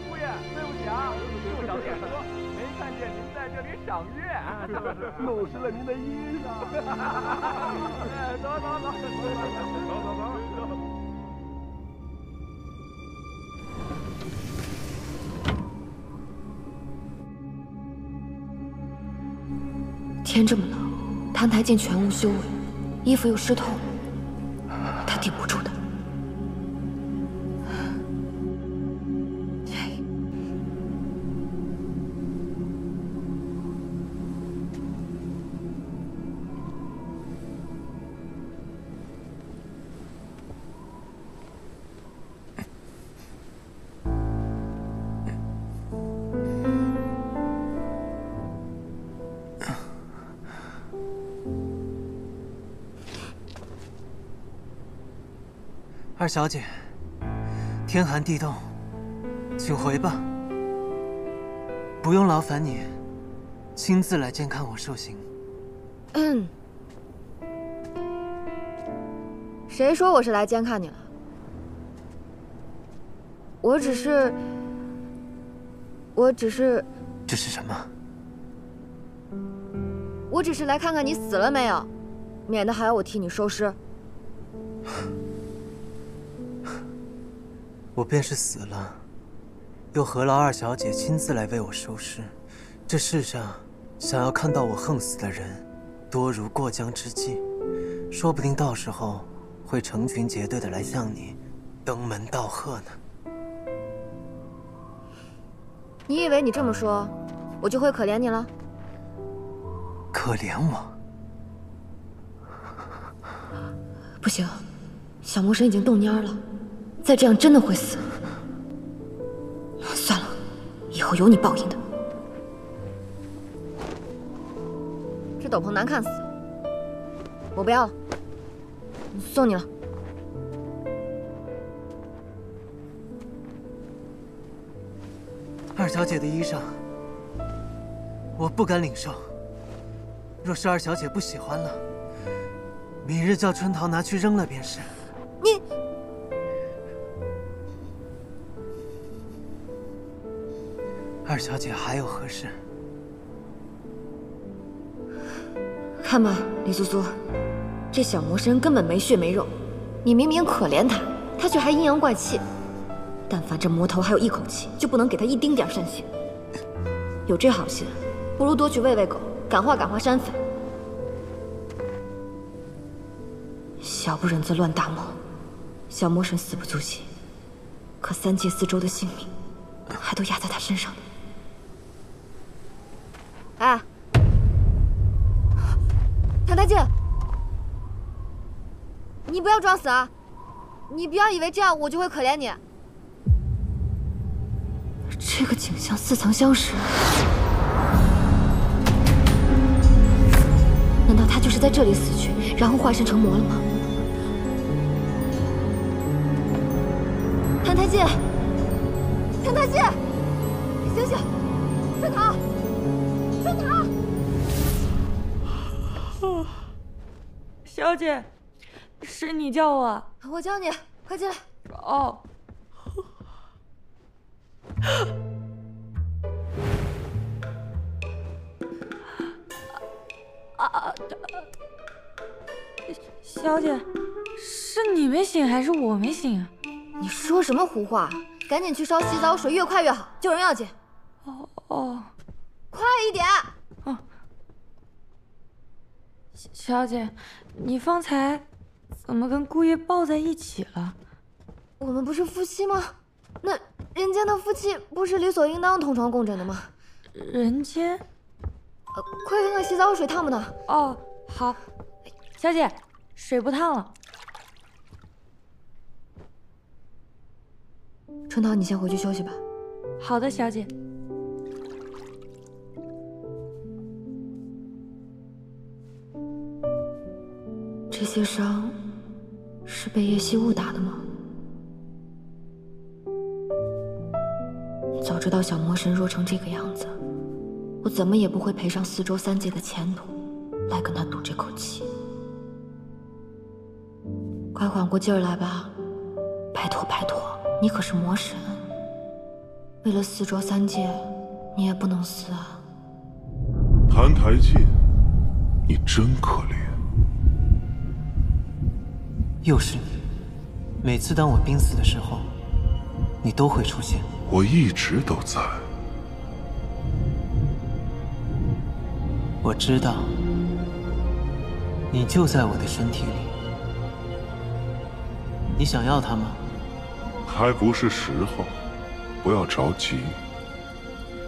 姑爷，对不起啊，不小点车，没看见您在这里赏月，弄湿了您的衣裳。走走走，走。天这么冷，澹台烬全无修为，衣服又湿透，他顶不住的。二小姐，天寒地冻，请回吧。不用劳烦你，亲自来监看我受刑。谁说我是来监看你了？我只是……这是什么？我只是来看看你死了没有，免得还要我替你收尸。我便是死了，又何劳二小姐亲自来为我收尸？这世上想要看到我横死的人，多如过江之鲫，说不定到时候会成群结队的来向你登门道贺呢。你以为你这么说，我就会可怜你了？可怜我？不行，小魔神已经动蔫了，再这样真的会死。算了，以后有你报应的。这斗篷难看死了，我不要了，送你了。二小姐的衣裳，我不敢领受。若是二小姐不喜欢了，明日叫春桃拿去扔了便是。你，二小姐还有何事？看吧，李苏苏，这小魔神根本没血没肉，你明明可怜他，他却还阴阳怪气。但凡这魔头还有一口气，就不能给他一丁点善心。有这好心，不如多去喂喂狗，感化感化山匪。小不忍则乱大谋，小魔神死不足惜，可三界四周的性命，还都压在他身上呢。哎，唐太剑，你不要装死啊！你不要以为这样我就会可怜你。这个景象似曾相识，难道他就是在这里死去，然后化身成魔了吗？谭太介，谭太介，醒醒！春桃，春桃！小姐，是你叫我？我叫你，快进来。哦。小姐，是你没醒还是我没醒啊？你说什么胡话？赶紧去烧洗澡水，越快越好，救人要紧。哦，快一点！哦，小姐，你方才怎么跟姑爷抱在一起了？我们不是夫妻吗？那人间的夫妻不是理所应当同床共枕的吗？人间？快看看洗澡水烫不烫？哦，好。小姐，水不烫了。春桃，你先回去休息吧。好的，小姐。这些伤是被叶夕雾打的吗？早知道小魔神弱成这个样子，我怎么也不会赔上四周三界的前途，来跟他赌这口气。快缓过劲儿来吧，拜托拜托，你可是魔神，为了四周三界，你也不能死啊！谭台烬，你真可怜。又是你，每次当我濒死的时候，你都会出现。我一直都在。我知道，你就在我的身体里。你想要它吗？还不是时候，不要着急。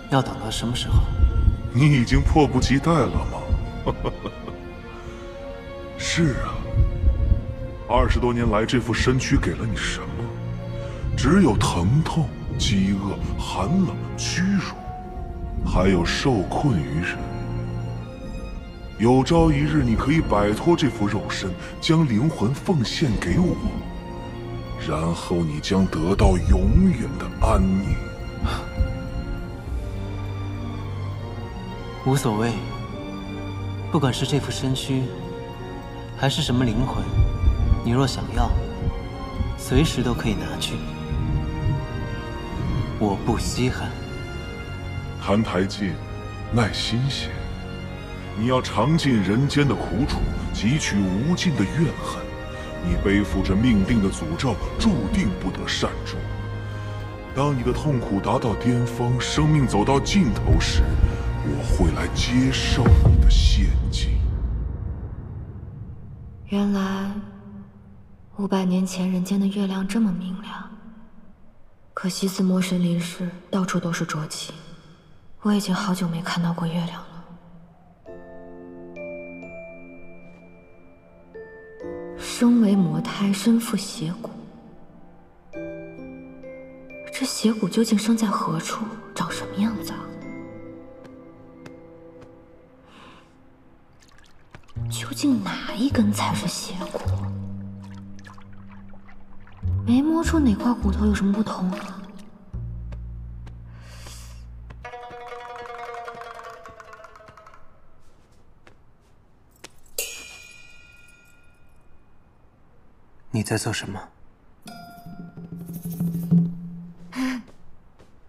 要等到什么时候？你已经迫不及待了吗？是啊，20多年来，这副身躯给了你什么？只有疼痛、饥饿、寒冷、屈辱，还有受困于人。有朝一日，你可以摆脱这副肉身，将灵魂奉献给我，然后你将得到永远的安宁。无所谓，不管是这副身躯，还是什么灵魂，你若想要，随时都可以拿去，我不稀罕。澹台烬，耐心些。你要尝尽人间的苦楚，汲取无尽的怨恨。你背负着命定的诅咒，注定不得善终。当你的痛苦达到巅峰，生命走到尽头时，我会来接受你的献祭。原来500年前人间的月亮这么明亮，可惜似魔神临世，到处都是浊气。我已经好久没看到过月亮了。生为魔胎，身负邪骨。这邪骨究竟生在何处，长什么样子啊？究竟哪一根才是邪骨？没摸出哪块骨头有什么不同啊？你在做什么？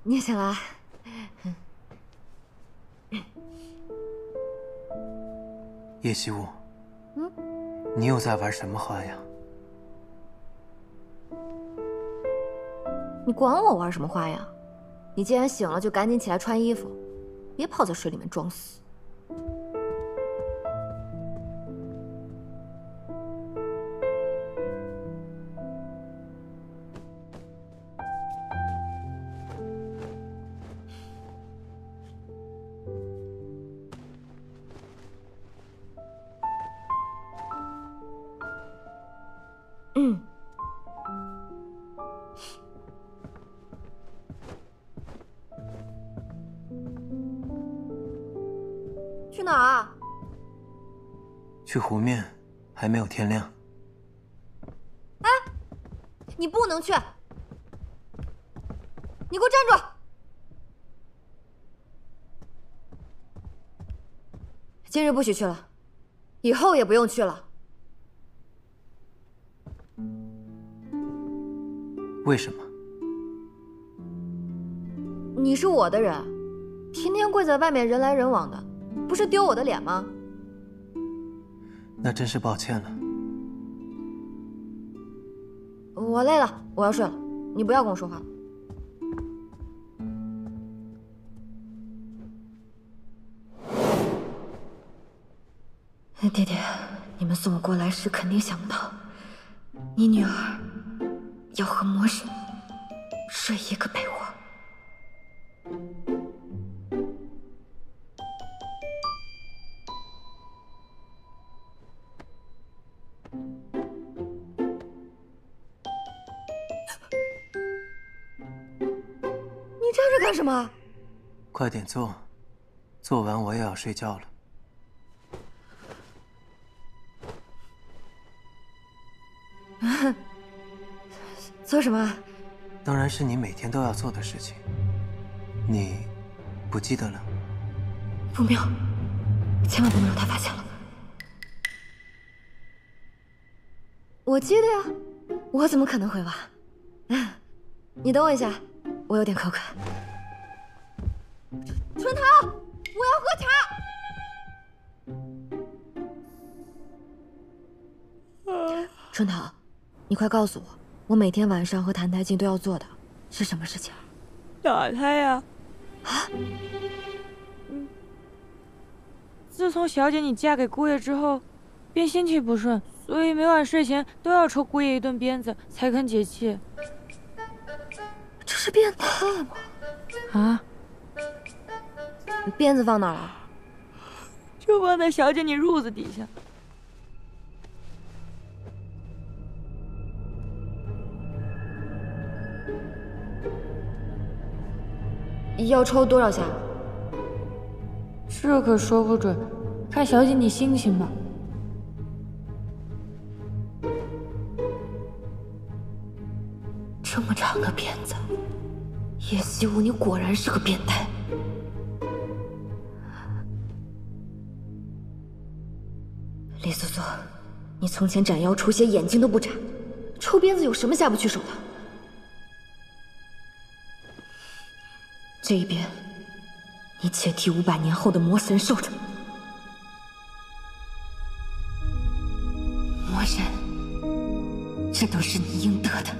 你也醒了？叶希雾，你又在玩什么花样？你管我玩什么花样？你既然醒了，就赶紧起来穿衣服，别泡在水里面装死。去哪儿啊？去湖面，还没有天亮。哎，你不能去！你给我站住！今日不许去了，以后也不用去了。为什么？你是我的人，天天跪在外面人来人往的，不是丢我的脸吗？那真是抱歉了。我累了，我要睡了，你不要跟我说话。爹爹，你们送我过来时肯定想不到，你女儿要和魔神睡一个被窝。你站着干什么？快点做，做完我也要睡觉了。做什么？当然是你每天都要做的事情。你不记得了？不妙，千万不能让他发现了。我记得呀，我怎么可能会忘？你等我一下，我有点口渴。春桃，我要喝茶。春桃，你快告诉我，我每天晚上和澹台烬都要做的是什么事情？打他呀！啊？自从小姐你嫁给姑爷之后，便心气不顺，所以每晚睡前都要抽姑爷一顿鞭子才肯解气。这是变态吗？啊？你鞭子放哪儿了？就放在小姐你褥子底下。要抽多少下？这可说不准，看小姐你心情吧。这么长的鞭子，叶希雾，你果然是个变态。思索，你从前斩妖除邪，眼睛都不眨，臭鞭子有什么下不去手的？这一鞭，你且替500年后的魔神受着。魔神，这都是你应得的。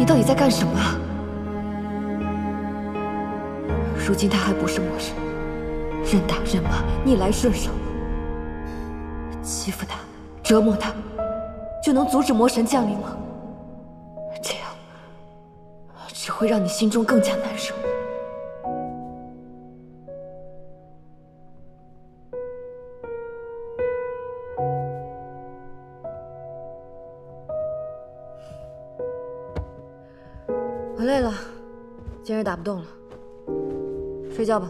到底在干什么啊？如今他还不是魔神，任打任骂，逆来顺受，欺负他，折磨他，就能阻止魔神降临吗？这样只会让你心中更加难受。我累了，今日打不动了，睡觉吧。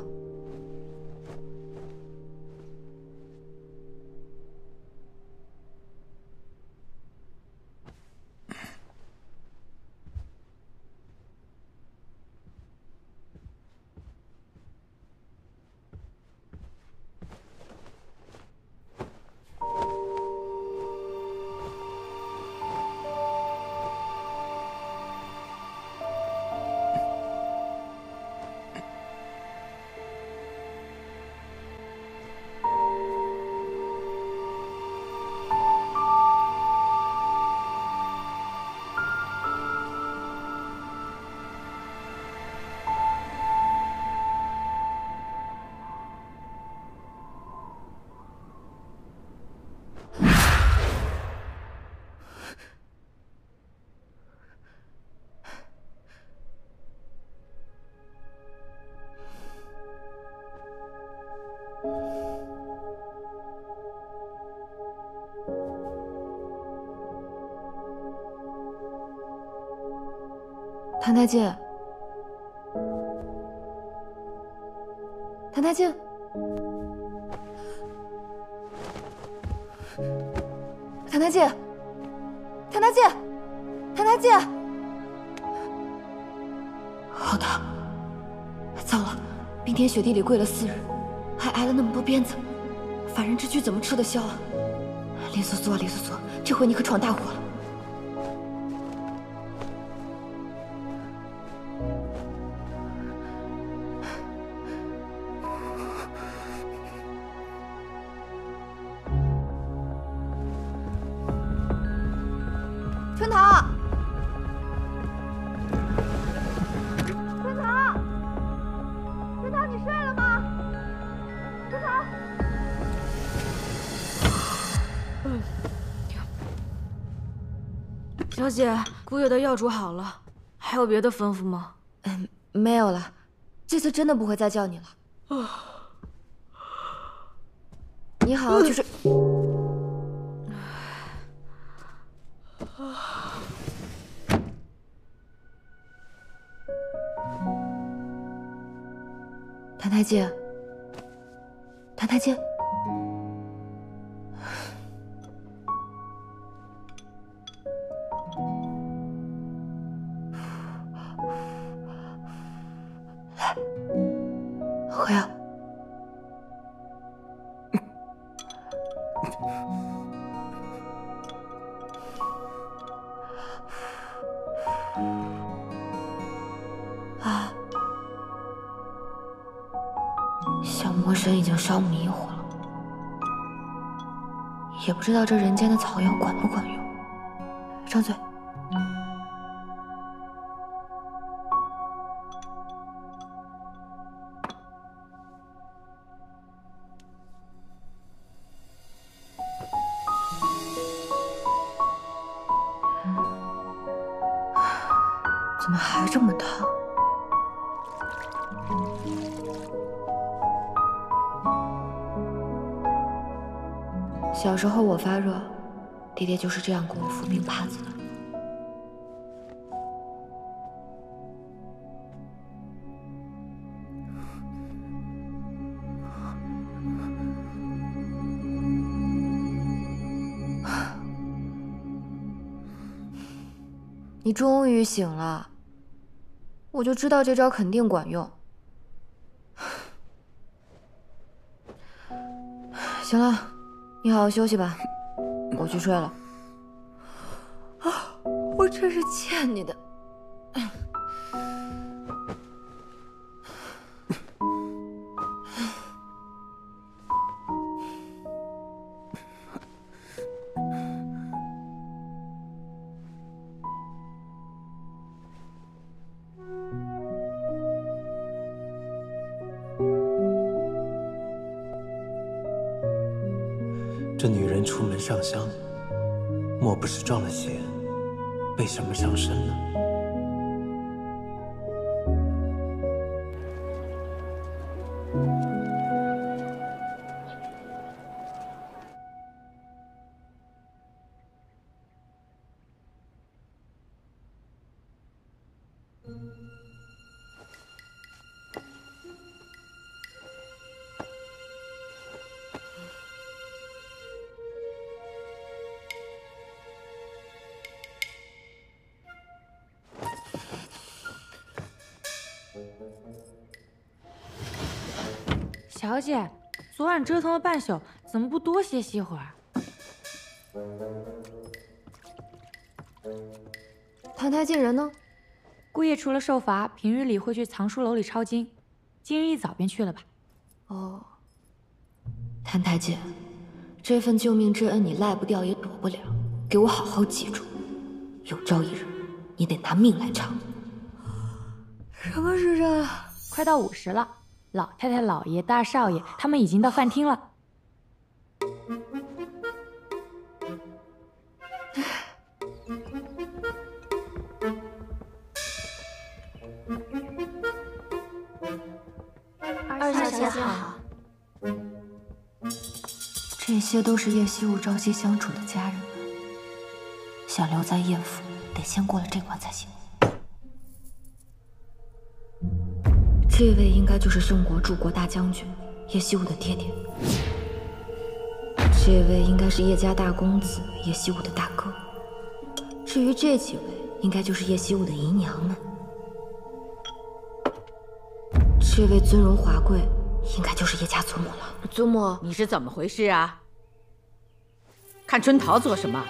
谭太介，谭太介，谭太介，谭太介，谭太介，好的，糟了，冰天雪地里跪了4日，还挨了那么多鞭子，凡人之躯怎么吃得消啊？林素素啊，林素素，这回你可闯大祸了。 春桃，春桃，春桃，你睡了吗？春桃，小姐，姑爷的药煮好了，还有别的吩咐吗？没有了，这次真的不会再叫你了。你好好去睡。谭太介，谭太介，来，回啊！啊！ 小魔神已经烧迷糊了，也不知道这人间的草药管不管用。张嘴。怎么还这么烫？ 小时候我发热，爹爹就是这样给我敷冰帕子的。你终于醒了，我就知道这招肯定管用。行了，你好好休息吧，我去睡了。啊，我真是欠你的。这女人出门上香，莫不是撞了邪，被什么上身了？小姐，昨晚折腾了半宿，怎么不多歇息会儿？谭台烬人呢？姑爷除了受罚，平日里会去藏书楼里抄经，今日一早便去了吧？哦，谭台烬，这份救命之恩你赖不掉也躲不了，给我好好记住，有朝一日你得拿命来偿。什么时辰？快到50了。老太太、老爷、大少爷他们已经到饭厅了。二小姐好。这些都是叶希雾朝夕相处的家人们，想留在叶府，得先过了这关才行。这位应该就是宋国柱国大将军叶希雾的爹爹，这位应该是叶家大公子叶希雾的大哥，至于这几位，应该就是叶希雾的姨娘们。这位尊荣华贵，应该就是叶家祖母了。祖母，你是怎么回事啊？看春桃做什么？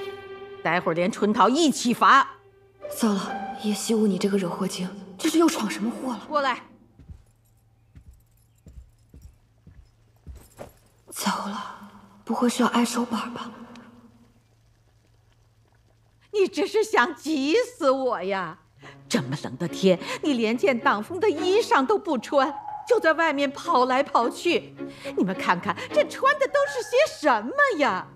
待会儿连春桃一起罚。糟了，叶希雾，你这个惹祸精，这是又闯什么祸了？过来。糟了，不会是要挨手板吧？你这是想急死我呀！这么冷的天，你连件挡风的衣裳都不穿，就在外面跑来跑去。你们看看，这穿的都是些什么呀？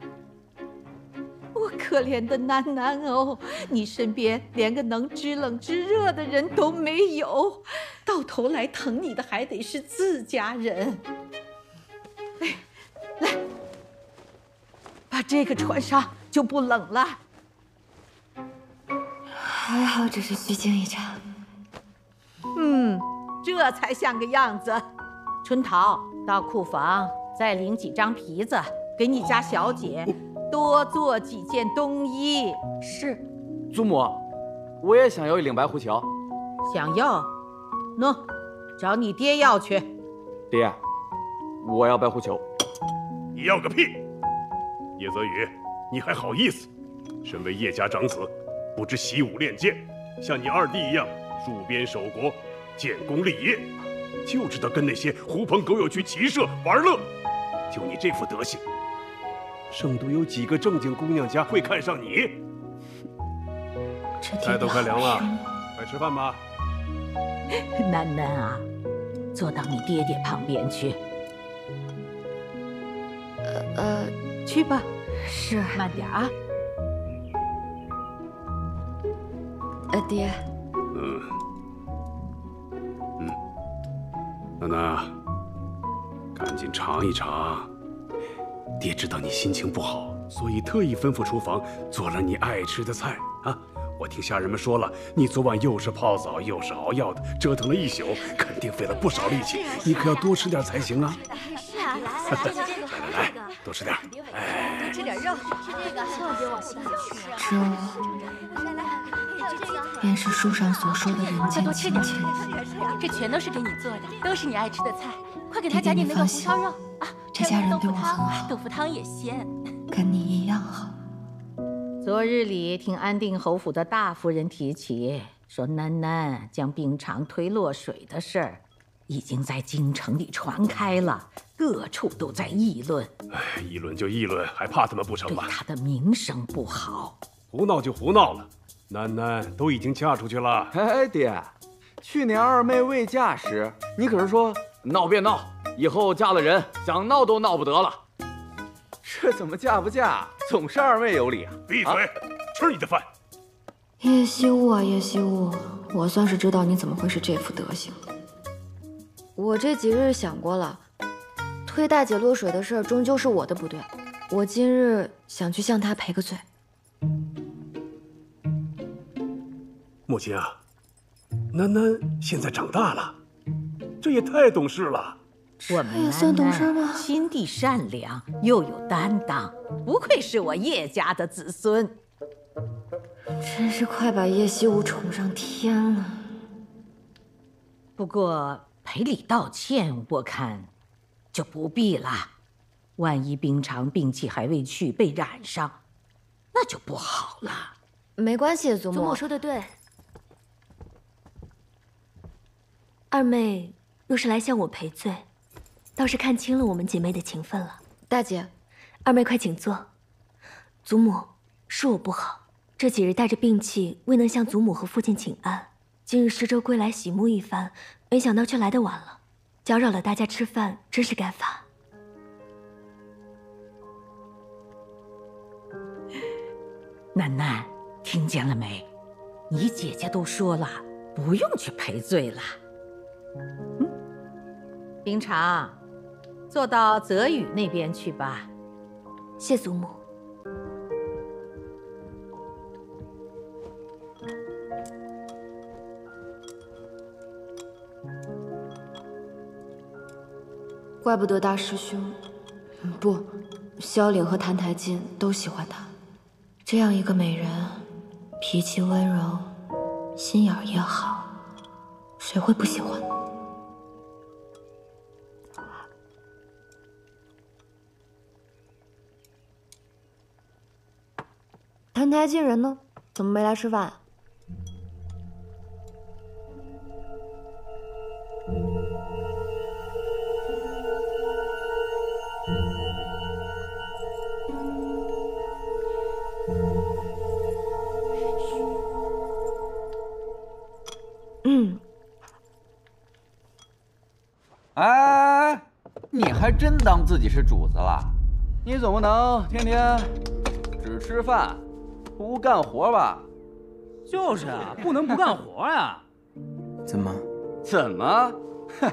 我可怜的囡囡哦，你身边连个能知冷知热的人都没有，到头来疼你的还得是自家人。哎，来，把这个穿上就不冷了。还好只是虚惊一场。这才像个样子。春桃，到库房再领几张皮子，给你家小姐多做几件冬衣。是。祖母，我也想要一领白狐裘。想要？喏，找你爹要去。爹，我要白狐裘。你要个屁！叶泽宇，你还好意思？身为叶家长子，不知习武练剑，像你二弟一样戍边守国、建功立业，就知道跟那些狐朋狗友去骑射玩乐。就你这副德行，圣都有几个正经姑娘家会看上你？菜都快凉了，快吃饭吧。囡囡啊，坐到你爹爹旁边去。去吧。是。慢点啊。爹。囡囡，赶紧尝一尝。爹知道你心情不好，所以特意吩咐厨房做了你爱吃的菜啊。我听下人们说了，你昨晚又是泡澡又是熬药的，折腾了一宿，肯定费了不少力气。你可要多吃点才行啊！是啊，来，多吃点。多吃点肉，吃这个，千万别往心里去。这便是书上所说的人间多吃点，清这全都是给你做的，都是你爱吃的菜。快给他加点那个红烧肉啊！这家人对我很好，豆腐汤也鲜，跟你一样好。昨日里听安定侯府的大夫人提起，说囡囡将冰场推落水的事儿，已经在京城里传开了，各处都在议论。哎，议论就议论，还怕他们不成吗？对他的名声不好。胡闹就胡闹了，囡囡都已经嫁出去了。哎，爹，去年二妹未嫁时，你可是说闹别闹，以后嫁了人，想闹都闹不得了。这怎么嫁不嫁，总是二妹有理啊！闭嘴，吃你的饭。叶惜雾啊，叶惜雾，我算是知道你怎么会是这副德行。我这几日想过了，推大姐落水的事儿终究是我的不对，我今日想去向她赔个罪。母亲啊，囡囡现在长大了，这也太懂事了。我们也算懂事吗？心地善良，又有担当，不愧是我叶家的子孙。真是快把叶惜雾宠上天了。不过赔礼道歉，我看就不必了。万一冰常病气还未去，被染上，那就不好了。没关系，祖母。祖母说的对。二妹若是来向我赔罪，倒是看清了我们姐妹的情分了。大姐，二妹快请坐。祖母，是我不好，这几日带着病气，未能向祖母和父亲请安。今日施粥归来洗沐一番，没想到却来得晚了，搅扰了大家吃饭，真是该罚。囡囡，听见了没？你姐姐都说了，不用去赔罪了。冰常，坐到泽宇那边去吧。谢祖母。怪不得大师兄，不，萧岭和谭台烬都喜欢她。这样一个美人，脾气温柔，心眼也好，谁会不喜欢呢？谭台烬人呢？怎么没来吃饭？哎，你还真当自己是主子了？你总不能天天只吃饭不干活吧？就是啊，不能不干活呀。怎么？哼！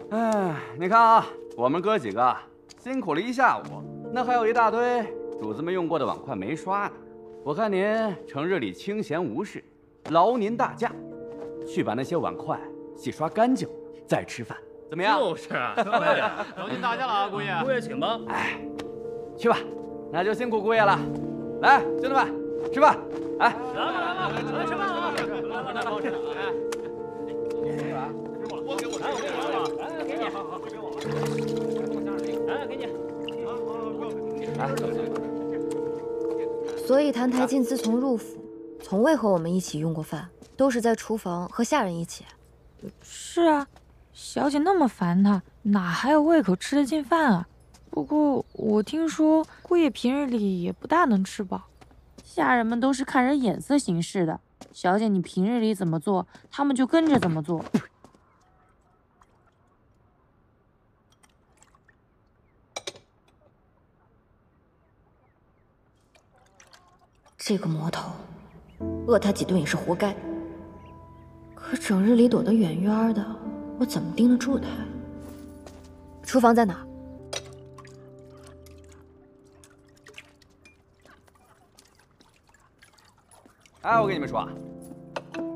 哎，你看啊，我们哥几个辛苦了一下午，那还有一大堆主子们用过的碗筷没刷呢。我看您成日里清闲无事，劳您大驾，去把那些碗筷洗刷干净，再吃饭，怎么样？就是啊，对，劳您大驾了啊，姑爷。姑爷请吧。哎，去吧，那就辛苦姑爷了。来，兄弟们，吃饭！哎，来吃饭啊！来，帮我吃。哎，我给我，来，给你，好，给我，来，给你。所以谭台烬自从入府，从未和我们一起用过饭，都是在厨房和下人一起。是啊，小姐那么烦他，哪还有胃口吃得进饭啊？不过我听说姑爷平日里也不大能吃饱，下人们都是看人眼色行事的。小姐你平日里怎么做，他们就跟着怎么做。这个魔头，饿他几顿也是活该。可整日里躲得远远的，我怎么盯得住他？厨房在哪儿？哎，我跟你们说啊，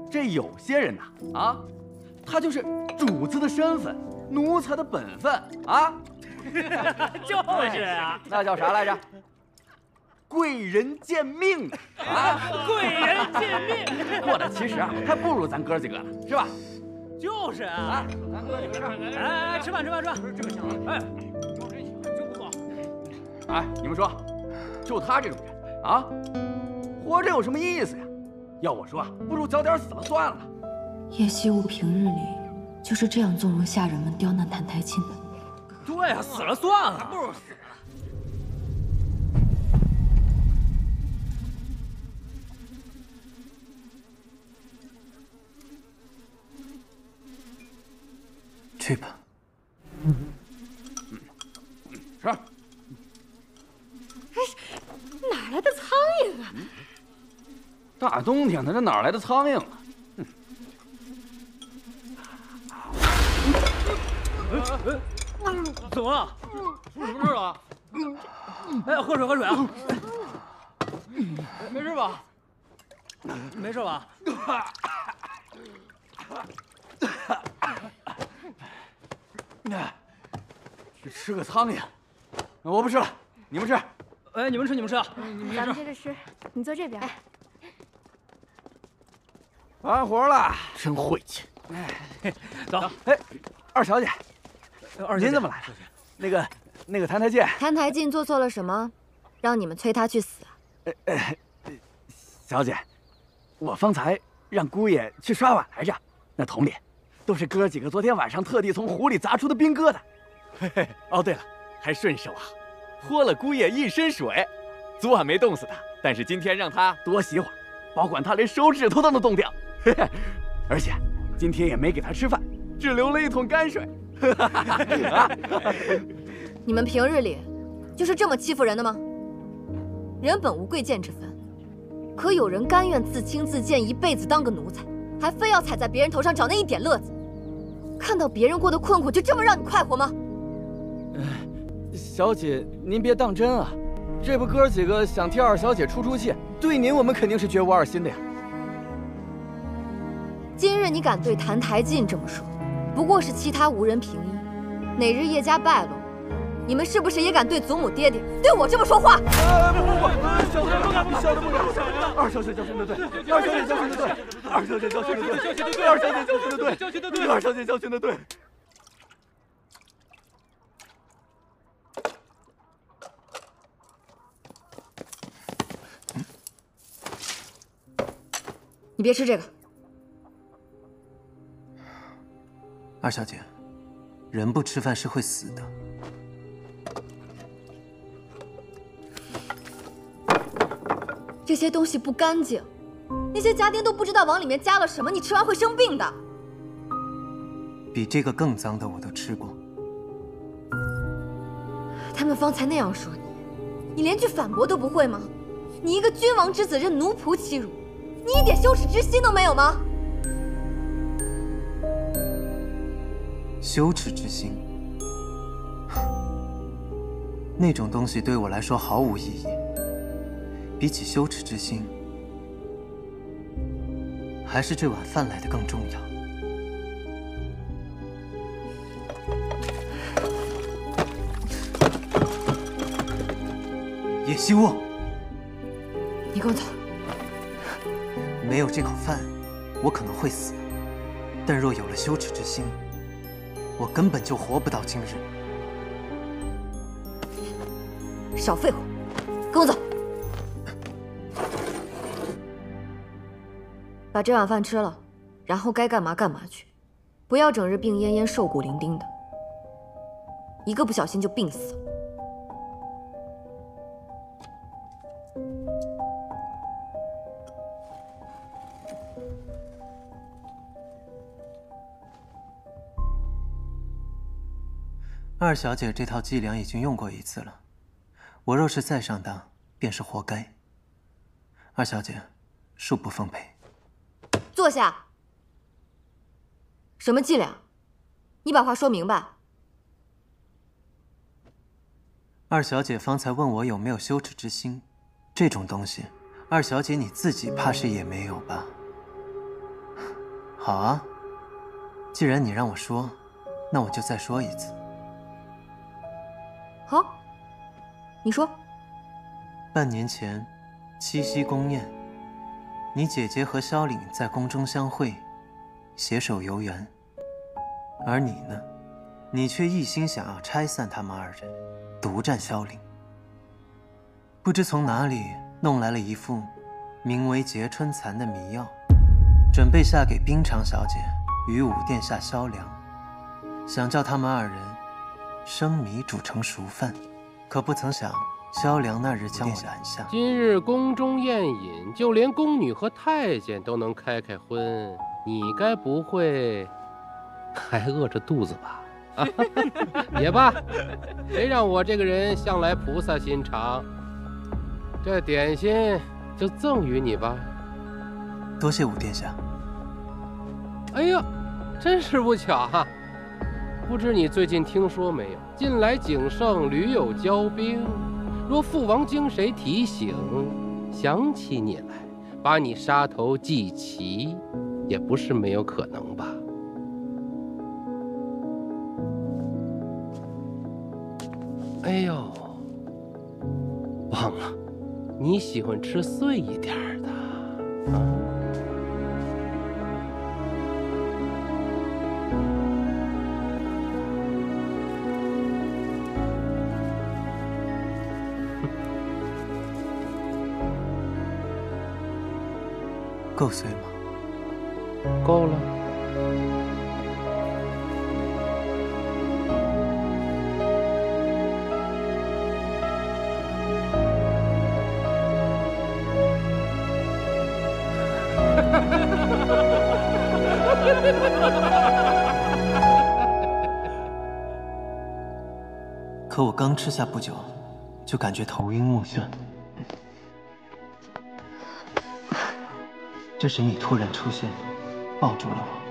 这有些人呐，啊，他就是主子的身份，奴才的本分啊。就是啊，那叫啥来着？贵人见命啊！贵人见命，过得其实啊，还不如咱哥几个呢，是吧？就是啊，咱哥几个是吧？哎，吃饭。这个香，哎，真不错。哎，你们说，就他这种人啊，活着有什么意思呀？要我说，不如早点死了算了。叶惜雾平日里就是这样纵容下人们刁难谭台烬的。对啊，死了算了，不如死了。去吧。是。哪来的苍蝇啊？大冬天的，这哪来的苍蝇啊？怎么了？出什么事了？哎，喝水啊！没事吧？没事吧？只吃个苍蝇，我不吃了，你们吃。哎，你们吃啊！咱们接着吃，你坐这边。完活了，真晦气。走。哎，二小姐，您怎么来了？那个谭台烬。谭台烬做错了什么，让你们催他去死啊？小姐，我方才让姑爷去刷碗来着，那桶里都是哥几个昨天晚上特地从湖里砸出的冰疙瘩。嘿嘿，哦对了，还顺手啊，泼了姑爷一身水。昨晚没冻死他，但是今天让他多洗会儿，保管他连手指头都能冻掉。嘿嘿，而且今天也没给他吃饭，只留了一桶泔水。你们平日里就是这么欺负人的吗？人本无贵贱之分，可有人甘愿自轻自贱，一辈子当个奴才，还非要踩在别人头上找那一点乐子。看到别人过得困苦，就这么让你快活吗？小姐，您别当真啊，这不哥几个想替二小姐出气，对您我们肯定是绝无二心的呀。今日你敢对谭台烬这么说，不过是其他无人凭依。哪日叶家败落，你们是不是也敢对祖母爹爹对我这么说话？不，小的不敢。二小姐教训的对，二小姐教训的对，二小姐教训的对，二小姐教训的对，二小姐教训的对。你别吃这个。二小姐，人不吃饭是会死的。这些东西不干净，那些家丁都不知道往里面加了什么，你吃完会生病的。比这个更脏的我都吃过。他们方才那样说你，你连句反驳都不会吗？你一个君王之子任奴仆欺辱，你一点羞耻之心都没有吗？羞耻之心，那种东西对我来说毫无意义。比起羞耻之心，还是这碗饭来的更重要。叶惜雾，你跟我走。没有这口饭，我可能会死；但若有了羞耻之心，我根本就活不到今日。少废话，跟我走。把这碗饭吃了，然后该干嘛干嘛去，不要整日病恹恹、瘦骨伶仃的，一个不小心就病死了。二小姐这套伎俩已经用过一次了，我若是再上当，便是活该。二小姐，恕不奉陪。坐下。什么伎俩？你把话说明白。二小姐方才问我有没有羞耻之心，这种东西，二小姐你自己怕是也没有吧？好啊，既然你让我说，那我就再说一次。好，你说。半年前，七夕宫宴，你姐姐和萧凛在宫中相会，携手游园。而你呢，你却一心想要拆散他们二人，独占萧凛。不知从哪里弄来了一副名为劫春蚕的迷药，准备下给冰长小姐与武殿下萧良，想叫他们二人生米煮成熟饭。可不曾想，萧良那日将我拦下。今日宫中宴饮，就连宫女和太监都能开荤，你该不会还饿着肚子吧？啊，也罢，谁让我这个人向来菩萨心肠，这点心就赠予你吧。多谢武殿下。哎呀，真是不巧哈！不知你最近听说没有？近来景圣屡有骄兵，若父王经谁提醒，想起你来，把你杀头祭旗，也不是没有可能吧？哎呦，忘了，你喜欢吃碎一点的啊。够碎吗？够了。可我刚吃下不久，就感觉头晕目眩。这时你突然出现，抱住了我。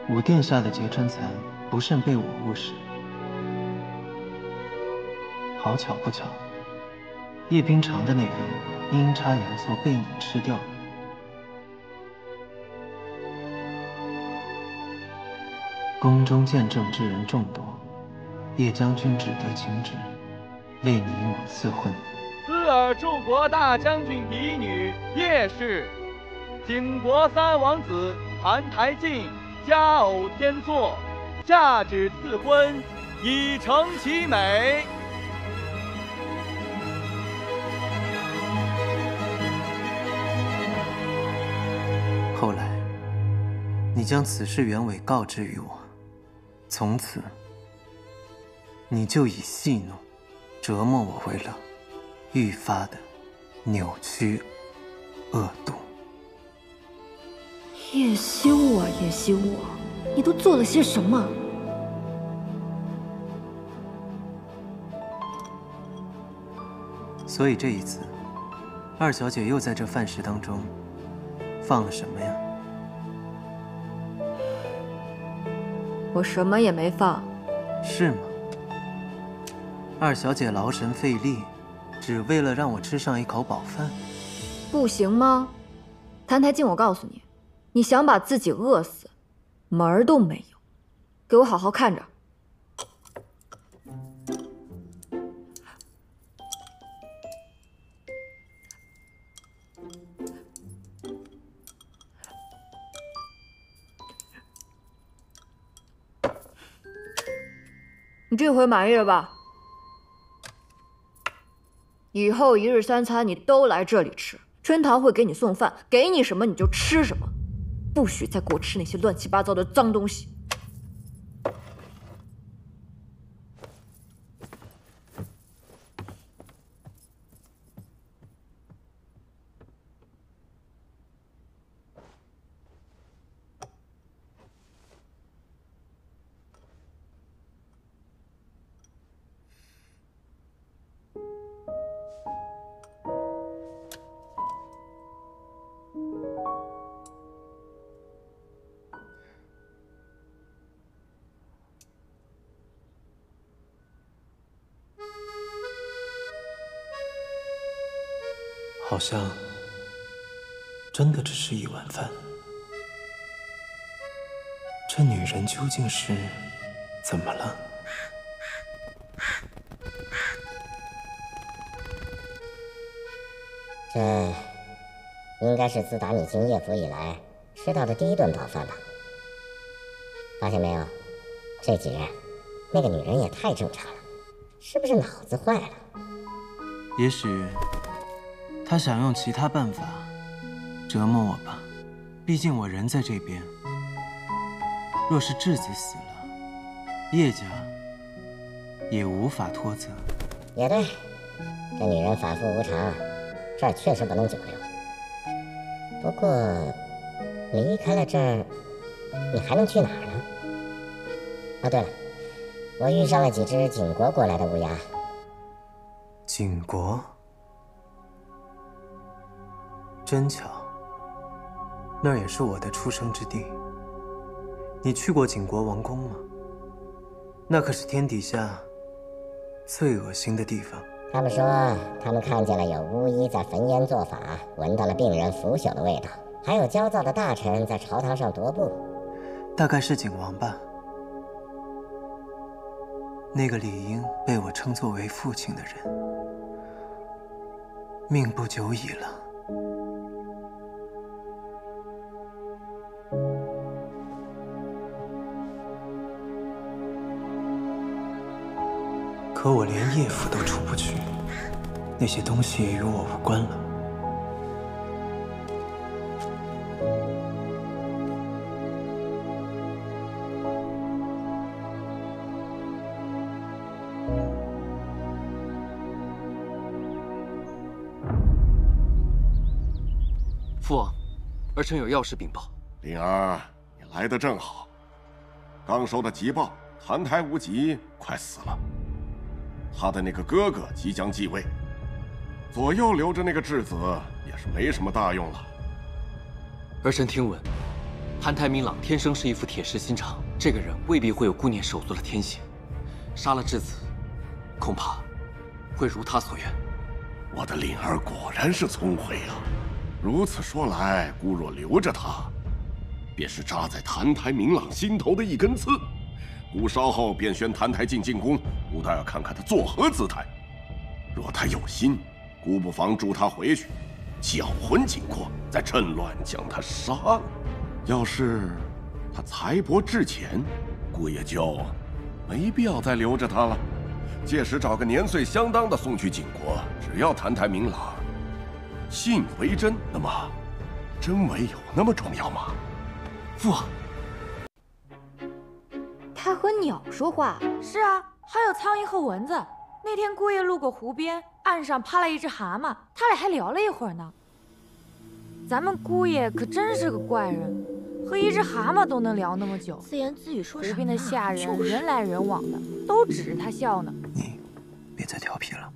武殿下的劫春蚕不慎被我误食，好巧不巧，叶冰长的那份阴差阳错被你吃掉了。宫中见证之人众多，叶将军只得请旨，为你我赐婚。兹尔柱国大将军嫡女叶氏，景国三王子澹台烬佳偶天作，下旨赐婚，以成其美。后来，你将此事原委告知于我，从此，你就以戏弄、折磨我为乐，愈发的扭曲、恶毒。叶修啊，叶修啊，你都做了些什么？所以这一次，二小姐又在这饭食当中放了什么呀？我什么也没放。是吗？二小姐劳神费力，只为了让我吃上一口饱饭？不行吗？澹台烬，我告诉你，你想把自己饿死，门儿都没有。给我好好看着。你这回满意了吧？以后一日三餐你都来这里吃，春堂会给你送饭，给你什么你就吃什么，不许再给我吃那些乱七八糟的脏东西。好像真的只是一碗饭。这女人究竟是怎么了？这应该是自打你进叶府以来吃到的第一顿饱饭吧？发现没有，这几日那个女人也太正常了，是不是脑子坏了？也许她想用其他办法折磨我吧，毕竟我人在这边。若是质子死了，叶家也无法脱责。也对，这女人反复无常，这儿确实不能久留。不过离开了这儿，你还能去哪儿呢？啊，对了，我遇上了几只景国过来的乌鸦。景国，真巧，那儿也是我的出生之地。你去过景国王宫吗？那可是天底下最恶心的地方。他们说，他们看见了有巫医在焚烟做法，闻到了病人腐朽的味道，还有焦躁的大臣在朝堂上踱步。大概是景王吧。那个理应被我称作为父亲的人，命不久矣了。可我连叶府都出不去，那些东西也与我无关了。父王，儿臣有要事禀报。灵儿，你来得正好。刚收到急报，澹台无极快死了。他的那个哥哥即将继位，左右留着那个质子也是没什么大用了。儿臣听闻，澹台明朗天生是一副铁石心肠，这个人未必会有顾念手足的天性。杀了质子，恐怕会如他所愿。我的灵儿果然是聪慧啊！如此说来，姑若留着他，便是扎在澹台明朗心头的一根刺。姑稍后便宣澹台烬进宫，姑倒要看看他作何姿态。若他有心，姑不妨助他回去，搅浑景国，再趁乱将他杀了。要是他才薄志浅，姑也就没必要再留着他了。届时找个年岁相当的送去景国，只要澹台明朗信为真，那么真伪有那么重要吗？父王，他和鸟说话？是啊，还有苍蝇和蚊子。那天姑爷路过湖边，岸上趴了一只蛤蟆，他俩还聊了一会儿呢。咱们姑爷可真是个怪人，和一只蛤蟆都能聊那么久，自言自语说什么？湖边的下人人来人往的，都指着他笑呢。你别再调皮了。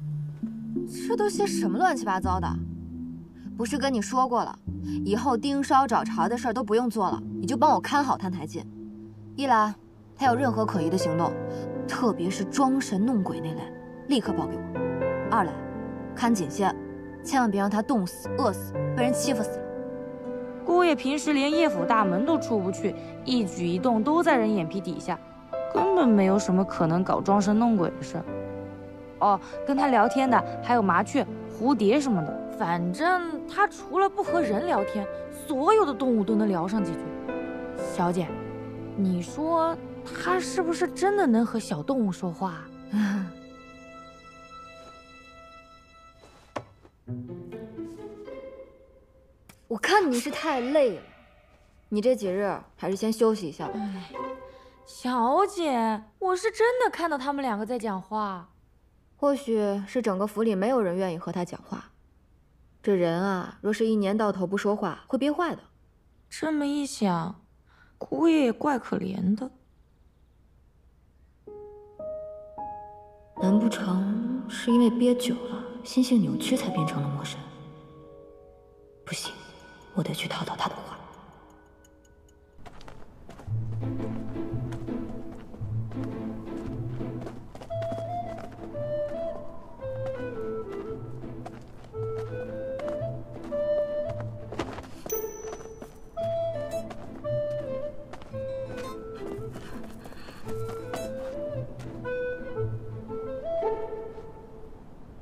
这都些什么乱七八糟的？不是跟你说过了，以后盯梢找茬的事儿都不用做了，你就帮我看好澹台烬。一来，他有任何可疑的行动，特别是装神弄鬼那类，立刻报给我；二来，看紧些，千万别让他冻死、饿死，被人欺负死了。姑爷平时连叶府大门都出不去，一举一动都在人眼皮底下，根本没有什么可能搞装神弄鬼的事。哦，跟他聊天的还有麻雀、蝴蝶什么的，反正他除了不和人聊天，所有的动物都能聊上几句。小姐，你说他是不是真的能和小动物说话？我看你是太累了，你这几日还是先休息一下吧。小姐，我是真的看到他们两个在讲话。或许是整个府里没有人愿意和他讲话。这人啊，若是一年到头不说话，会憋坏的。这么一想，姑爷也怪可怜的。难不成是因为憋久了，心性扭曲才变成了魔神？不行，我得去讨讨他的话。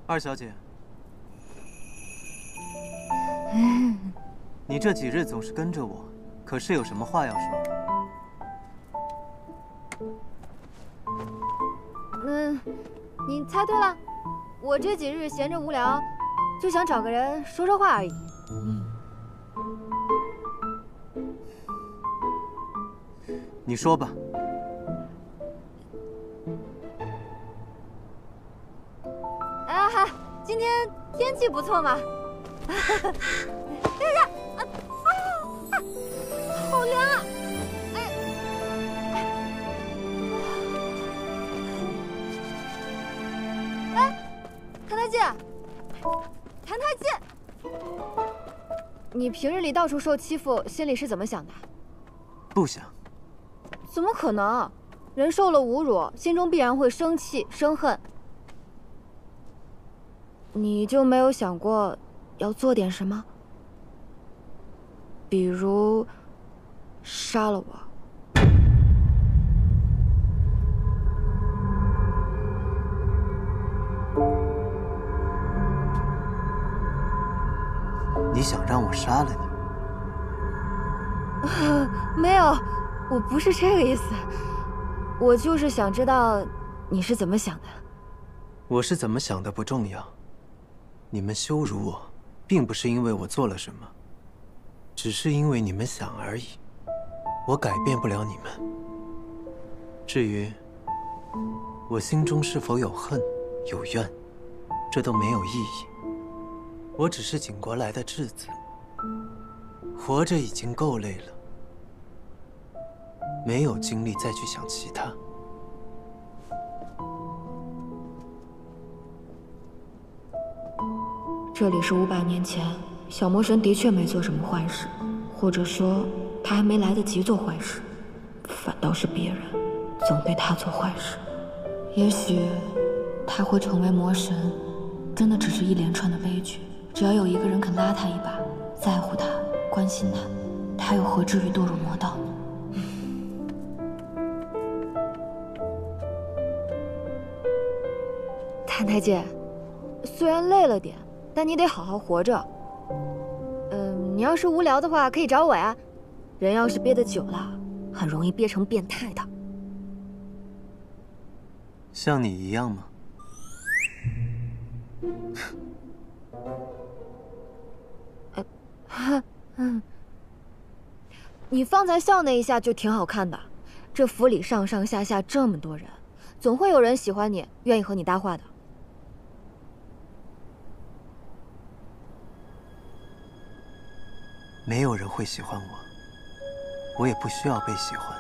二小姐，你这几日总是跟着我，可是有什么话要说？你猜对了，我这几日闲着无聊，就想找个人说说话而已。你说吧。啊哈，今天天气不错嘛。好凉啊！谭太进，谭太进，你平日里到处受欺负，心里是怎么想的？不想。怎么可能？人受了侮辱，心中必然会生气、生恨。你就没有想过要做点什么？比如杀了我？你想让我杀了你？没有，我不是这个意思。我就是想知道你是怎么想的。我是怎么想的不重要。你们羞辱我，并不是因为我做了什么，只是因为你们想而已。我改变不了你们。至于我心中是否有恨、有怨，这都没有意义。我只是景国来的质子，活着已经够累了，没有精力再去想其他。这里是500年前，小魔神的确没做什么坏事，或者说他还没来得及做坏事，反倒是别人总对他做坏事。也许他会成为魔神，真的只是一连串的悲剧。只要有一个人肯拉他一把，在乎他，关心他，他又何至于堕入魔道呢？谭太监，虽然累了点，但你得好好活着。你要是无聊的话，可以找我呀。人要是憋得久了，很容易憋成变态的。像你一样吗？你方才笑那一下就挺好看的。这府里上上下下这么多人，总会有人喜欢你，愿意和你搭话的。没有人会喜欢我，我也不需要被喜欢。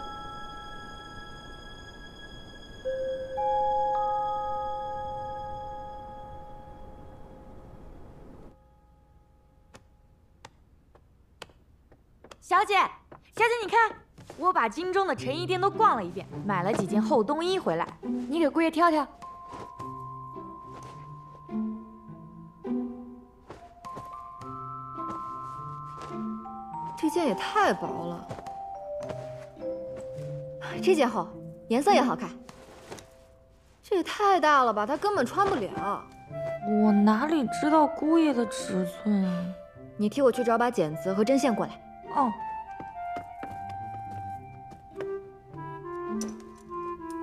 小姐，小姐，你看，我把京中的成衣店都逛了一遍，买了几件厚冬衣回来，你给姑爷挑挑。这件也太薄了，这件厚，颜色也好看。这也太大了吧，他根本穿不了。我哪里知道姑爷的尺寸？你替我去找把剪子和针线过来。哦。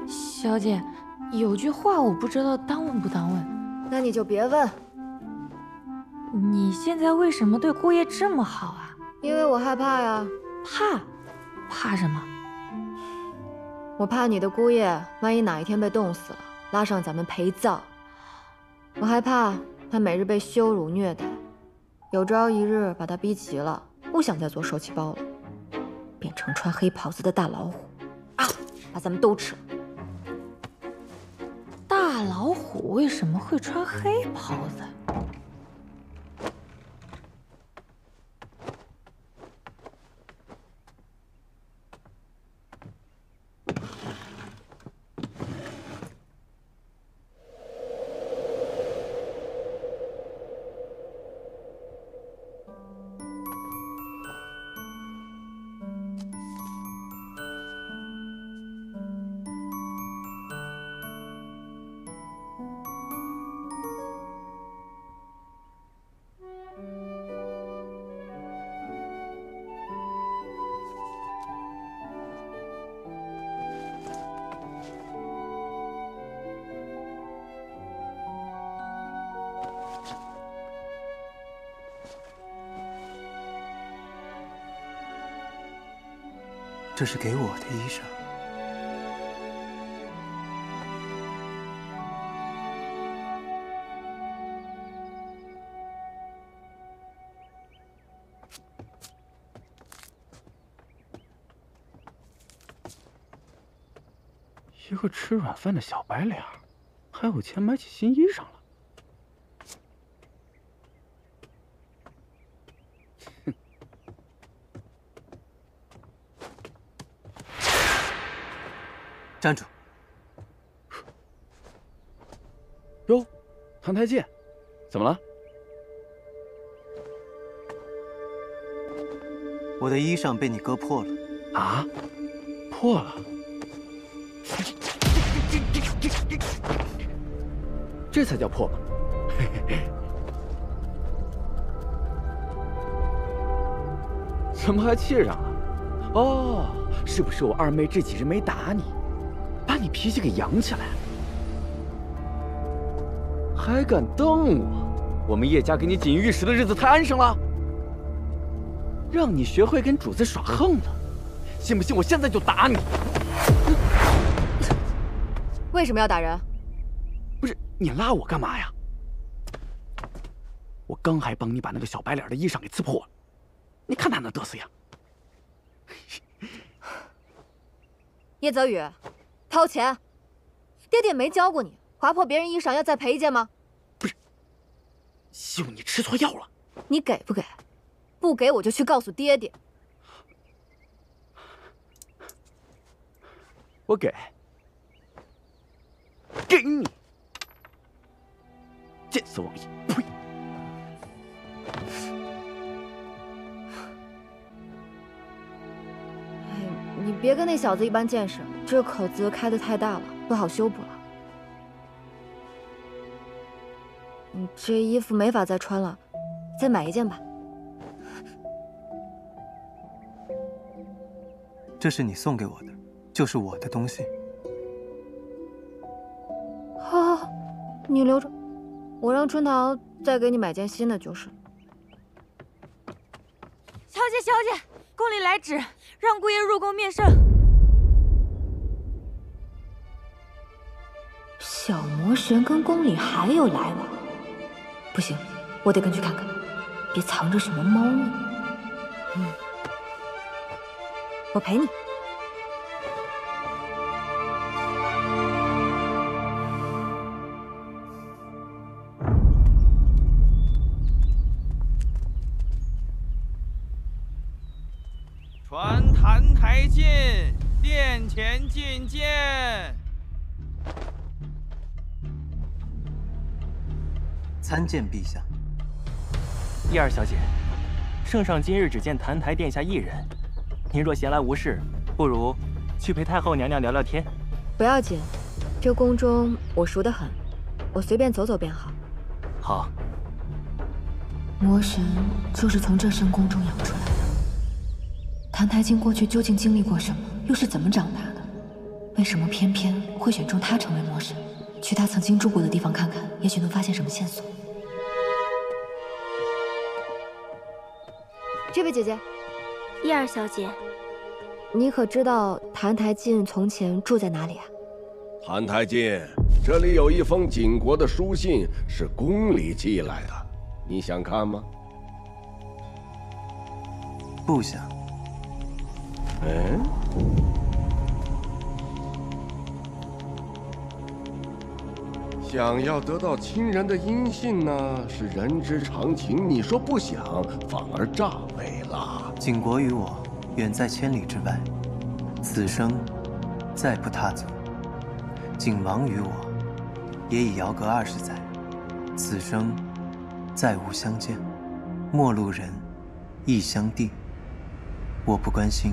小姐，有句话我不知道当问不当问。那你就别问。你现在为什么对姑爷这么好啊？因为我害怕呀。怕什么？我怕你的姑爷万一哪一天被冻死了，拉上咱们陪葬。我害怕他每日被羞辱虐待，有朝一日把他逼急了，不想再做受气包了，变成穿黑袍子的大老虎啊，把咱们都吃了。大老虎为什么会穿黑袍子？这是给我的衣裳。一个吃软饭的小白脸，还有钱买起新衣裳了。哼！站住！哟，唐太监，怎么了？我的衣裳被你割破了。啊？破了？这才叫破吧！怎么还气上了？哦，是不是我二妹这几日没打你，把你脾气给养起来了？还敢瞪我？我们叶家给你锦衣玉食的日子太安生了，让你学会跟主子耍横了。信不信我现在就打你？为什么要打人？不是你拉我干嘛呀？我刚还帮你把那个小白脸的衣裳给刺破了，你看他那得瑟样。叶泽宇，掏钱！爹爹没教过你，划破别人衣裳要再赔一件吗？不是，秀你吃错药了。你给不给？不给我就去告诉爹爹。我给。给你！见色忘义！呸！哎，你别跟那小子一般见识，这口子开得太大了，不好修补了。你这衣服没法再穿了，再买一件吧。这是你送给我的，就是我的东西。好，你留着，我让春桃再给你买件新的就是。小姐，小姐，宫里来旨，让姑爷入宫面圣。小魔神跟宫里还有来往，不行，我得跟去看看，别藏着什么猫腻。我陪你。传澹台进，殿前觐见。参见陛下。叶二小姐，圣上今日只见澹台殿下一人，您若闲来无事，不如去陪太后娘娘聊聊天。不要紧，这宫中我熟得很，我随便走走便好。好。魔神就是从这深宫中养出来的。澹台烬过去究竟经历过什么，又是怎么长大的？为什么偏偏会选中他成为魔神？去他曾经住过的地方看看，也许能发现什么线索。这位姐姐，叶二小姐，你可知道澹台烬从前住在哪里啊？澹台烬，这里有一封景国的书信，是宫里寄来的，你想看吗？不想。嗯？想要得到亲人的音信呢，是人之常情。你说不想，反而诈伪了。景国与我远在千里之外，此生再不踏足。景王与我也已遥隔20载，此生再无相见。陌路人，异乡地。我不关心，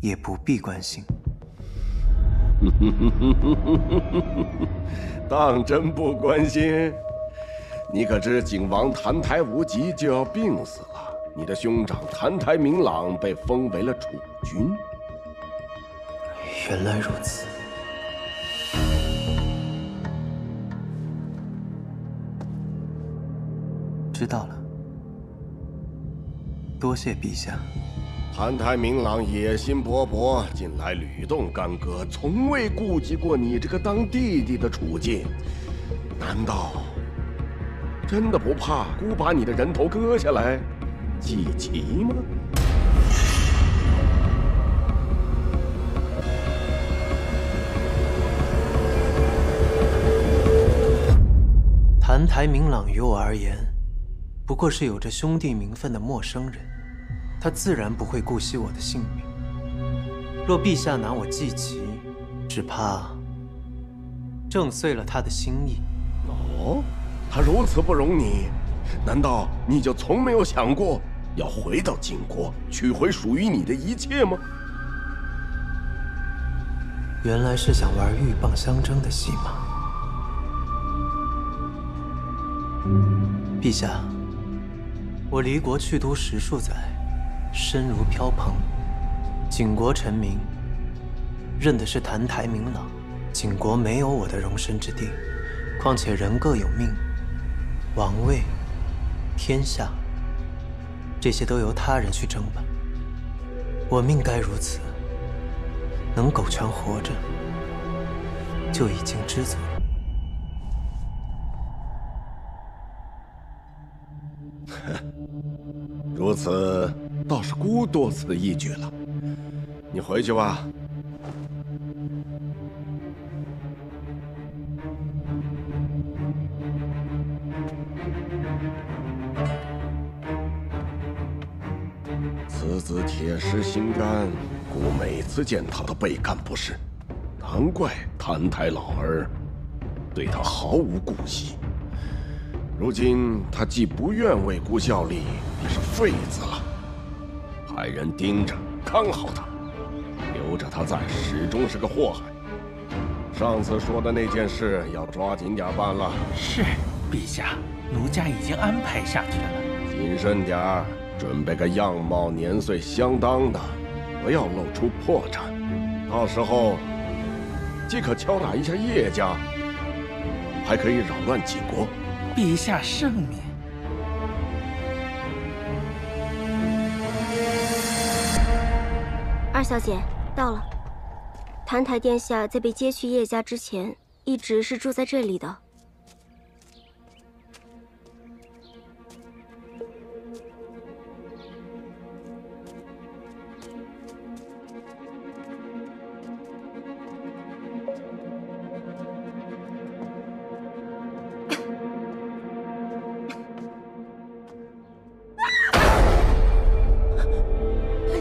也不必关心。当真不关心？你可知景王澹台无极就要病死了，你的兄长澹台明朗被封为了储君。原来如此。知道了，多谢陛下。澹台明朗野心勃勃，近来屡动干戈，从未顾及过你这个当弟弟的处境。难道真的不怕孤把你的人头割下来祭旗吗？澹台明朗于我而言，不过是有着兄弟名分的陌生人，他自然不会顾惜我的性命。若陛下拿我祭旗，只怕震碎了他的心意。哦，他如此不容你，难道你就从没有想过要回到晋国，取回属于你的一切吗？原来是想玩鹬蚌相争的戏码。陛下，我离国去都10数载，身如飘蓬。景国臣民认的是澹台明朗，景国没有我的容身之地。况且人各有命，王位、天下，这些都由他人去争吧。我命该如此，能苟全活着，就已经知足了。如此倒是孤多此一举了。你回去吧。此子铁石心肝，故每次见他都倍感不适。难怪澹台老儿对他毫无顾惜。如今他既不愿为孤效力，也是废子了。派人盯着看好他，留着他在始终是个祸害。上次说的那件事要抓紧点办了。是，陛下，奴家已经安排下去了。谨慎点儿，准备个样貌年岁相当的，不要露出破绽。到时候既可敲打一下叶家，还可以扰乱晋国。陛下圣明。二小姐到了。澹台殿下在被接去叶家之前，一直是住在这里的。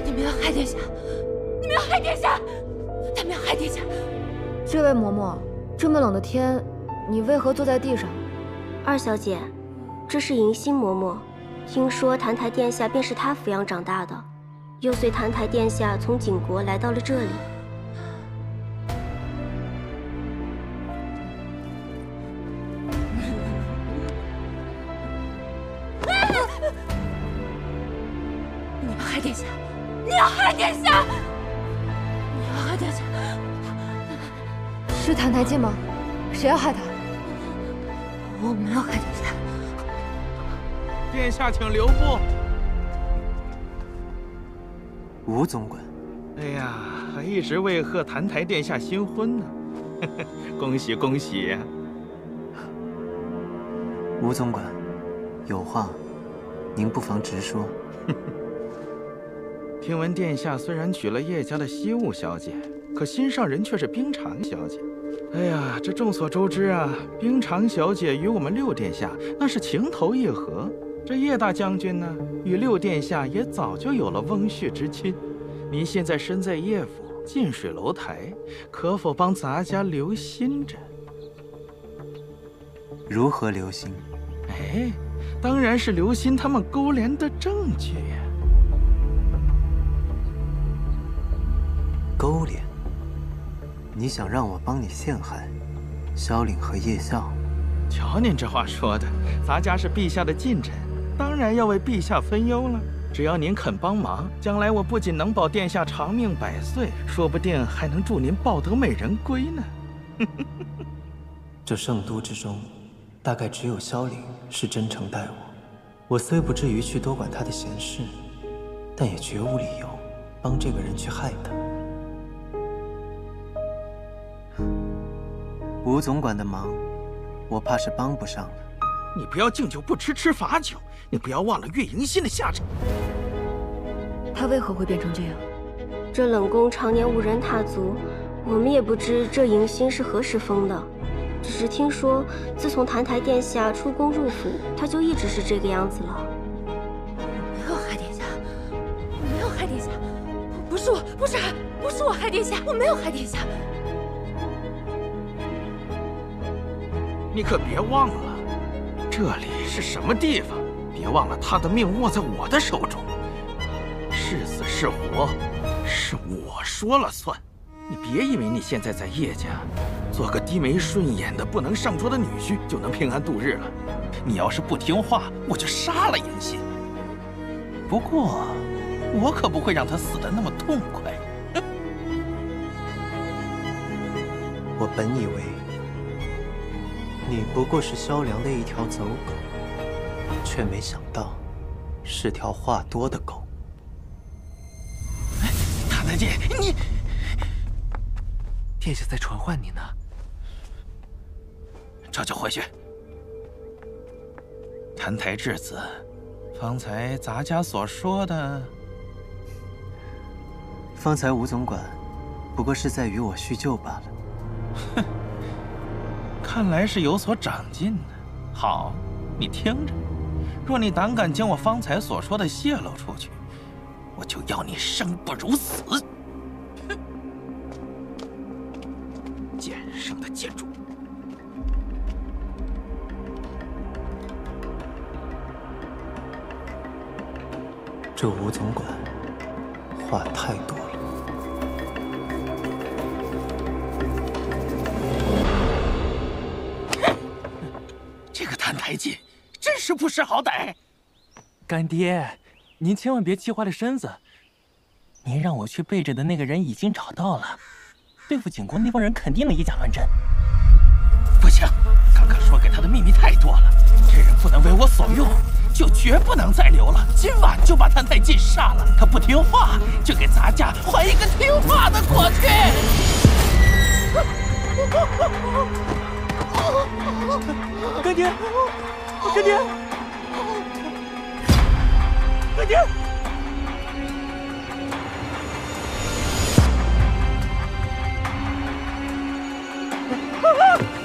你们要害殿下！你们要害殿下！他们要害殿下！这位嬷嬷，这么冷的天，你为何坐在地上？二小姐，这是迎新嬷嬷，听说澹台殿下便是她抚养长大的，又随澹台殿下从景国来到了这里。你要害殿下！你要害殿下！你要害殿下！是澹台烬吗？谁要害他？我没有害殿下。殿下，请留步。吴总管，哎呀，还一直为贺澹台殿下新婚呢，恭喜恭喜！吴总管，有话您不妨直说。听闻殿下虽然娶了叶家的西雾小姐，可心上人却是冰长小姐。哎呀，这众所周知啊，冰长小姐与我们六殿下那是情投意合。这叶大将军呢，与六殿下也早就有了翁婿之亲。您现在身在叶府近水楼台，可否帮咱家留心着？如何留心？哎，当然是留心他们勾连的证据呀。勾连？你想让我帮你陷害萧凛和叶笑？瞧您这话说的，咱家是陛下的近臣，当然要为陛下分忧了。只要您肯帮忙，将来我不仅能保殿下长命百岁，说不定还能助您抱得美人归呢。这圣都之中，大概只有萧凛是真诚待我。我虽不至于去多管他的闲事，但也绝无理由帮这个人去害他。吴总管的忙，我怕是帮不上了。你不要敬酒不吃吃罚酒，你不要忘了岳迎新的下场。他为何会变成这样？这冷宫常年无人踏足，我们也不知这迎新是何时封的。只是听说，自从澹台殿下出宫入府，他就一直是这个样子了。没有害殿下，我没有害殿下，不是我，不是我害殿下，我没有害殿下。你可别忘了，这里是什么地方？别忘了他的命握在我的手中，是死是活，是我说了算。你别以为你现在在叶家，做个低眉顺眼的不能上桌的女婿就能平安度日了。你要是不听话，我就杀了迎新。不过，我可不会让他死得那么痛快。我本以为你不过是萧良的一条走狗，却没想到是条话多的狗。澹台烬，你。殿下在传唤你呢，这就回去。澹台质子，方才咱家所说的，方才吴总管不过是在与我叙旧罢了。哼，看来是有所长进呢。好，你听着，若你胆敢将我方才所说的泄露出去，我就要你生不如死。奸生的贱主！这吴总管话太多了。这个澹台烬真是不识好歹！干爹，您千万别气坏了身子。您让我去背着的那个人已经找到了。对付景国那帮人肯定能以假乱真。不行，刚刚说给他的秘密太多了，这人不能为我所用，就绝不能再留了。今晚就把澹台烬杀了，他不听话，就给咱家换一个听话的过去。干爹，干爹，干爹！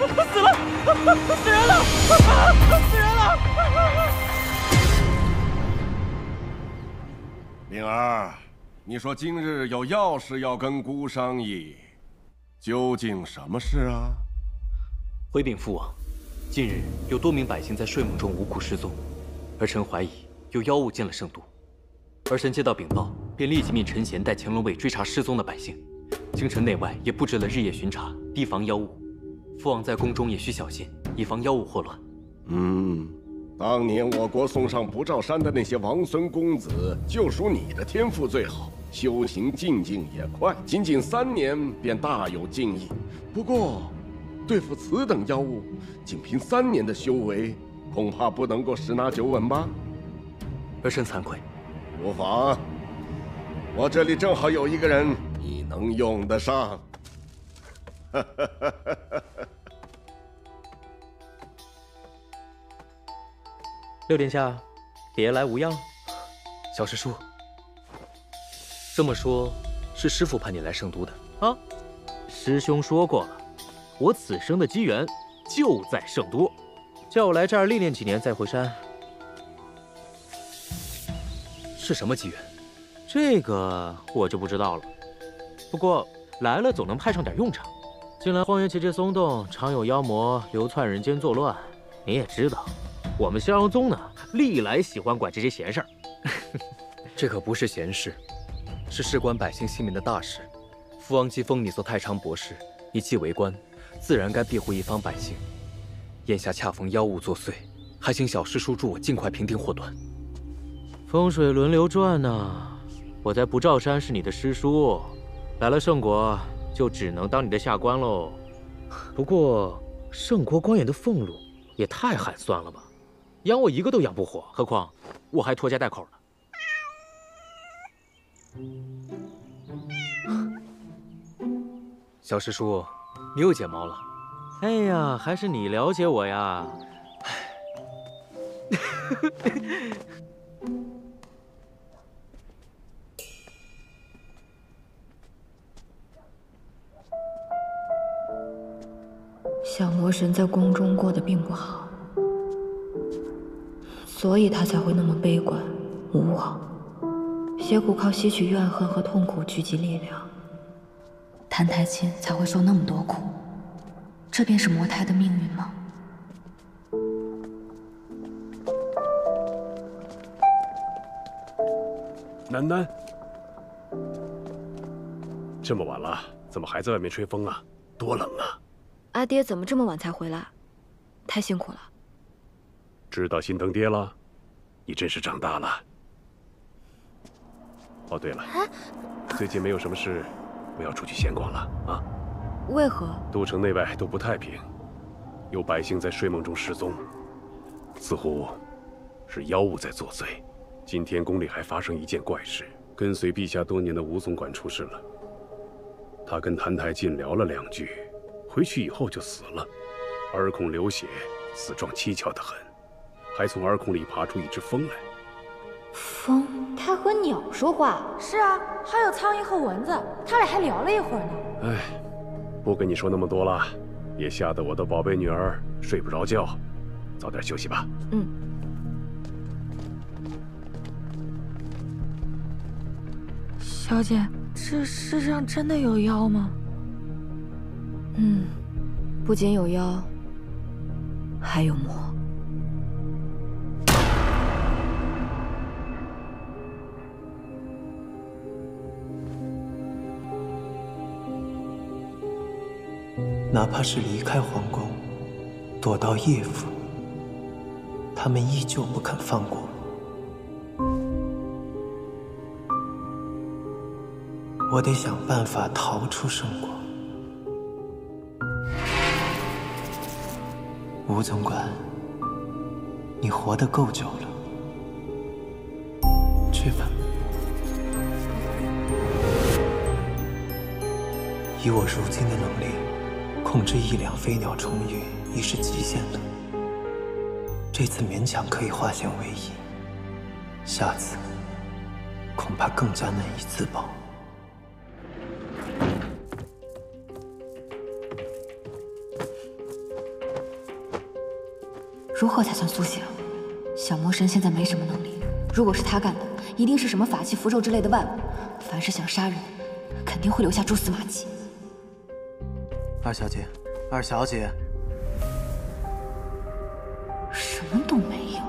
死了！死人了！死人了！灵儿，你说今日有要事要跟姑商议，究竟什么事啊？回禀父王，近日有多名百姓在睡梦中无故失踪，儿臣怀疑有妖物进了圣都。儿臣接到禀报，便立即命陈贤带乾隆卫追查失踪的百姓。京城内外也布置了日夜巡查，提防妖物。父王在宫中也需小心，以防妖物祸乱。当年我国送上不照山的那些王孙公子，就属你的天赋最好，修行进境也快，仅仅3年便大有进益。不过，对付此等妖物，仅凭3年的修为，恐怕不能够十拿9稳吧？儿臣惭愧。无妨，我这里正好有一个人，你能用得上。六殿下，别来无恙。小师叔，这么说，是师父派你来圣都的啊？师兄说过了，我此生的机缘就在圣都，叫我来这儿历练几年再回山。是什么机缘？这个我就不知道了。不过来了总能派上点用场。近来荒原结界松动，常有妖魔流窜人间作乱。你也知道，我们逍遥宗呢，历来喜欢管这些闲事儿。这可不是闲事，是事关百姓性命的大事。父王即封你做太常博士，你既为官，自然该庇护一方百姓。眼下恰逢妖物作祟，还请小师叔助我尽快平定祸端。风水轮流转呢，我在不照山是你的师叔，来了圣国就只能当你的下官喽。不过圣国官员的俸禄也太寒酸了吧，养我一个都养不活，何况我还拖家带口的。小师叔，你又剪毛了。哎呀，还是你了解我呀。小魔神在宫中过得并不好，所以他才会那么悲观无望。邪骨靠吸取怨恨和痛苦聚集力量，谭台烬才会受那么多苦。这便是魔胎的命运吗？楠楠，这么晚了，怎么还在外面吹风啊？多冷啊！阿爹怎么这么晚才回来？太辛苦了。知道心疼爹了？你真是长大了。哦，对了，最近没有什么事，不要出去闲逛了啊。为何？都城内外都不太平，有百姓在睡梦中失踪，似乎是妖物在作祟。今天宫里还发生一件怪事，跟随陛下多年的吴总管出事了。他跟谭台烬聊了2句，回去以后就死了，耳孔流血，死状蹊跷得很，还从耳孔里爬出一只蜂来。风？他和鸟说话？是啊，还有苍蝇和蚊子，他俩还聊了一会儿呢。哎，不跟你说那么多了，别吓得我的宝贝女儿睡不着觉，早点休息吧。嗯。小姐，这世上真的有妖吗？不仅有妖，还有魔。哪怕是离开皇宫，躲到叶府，他们依旧不肯放过我。我得想办法逃出圣国。吴总管，你活得够久了，去吧。以我如今的能力，控制1两飞鸟虫鱼已是极限了。这次勉强可以化险为夷，下次恐怕更加难以自保。如何才算苏醒？小魔神现在没什么能力，如果是他干的，一定是什么法器、符咒之类的外物。凡是想杀人，肯定会留下蛛丝马迹。二小姐，二小姐，什么都没有。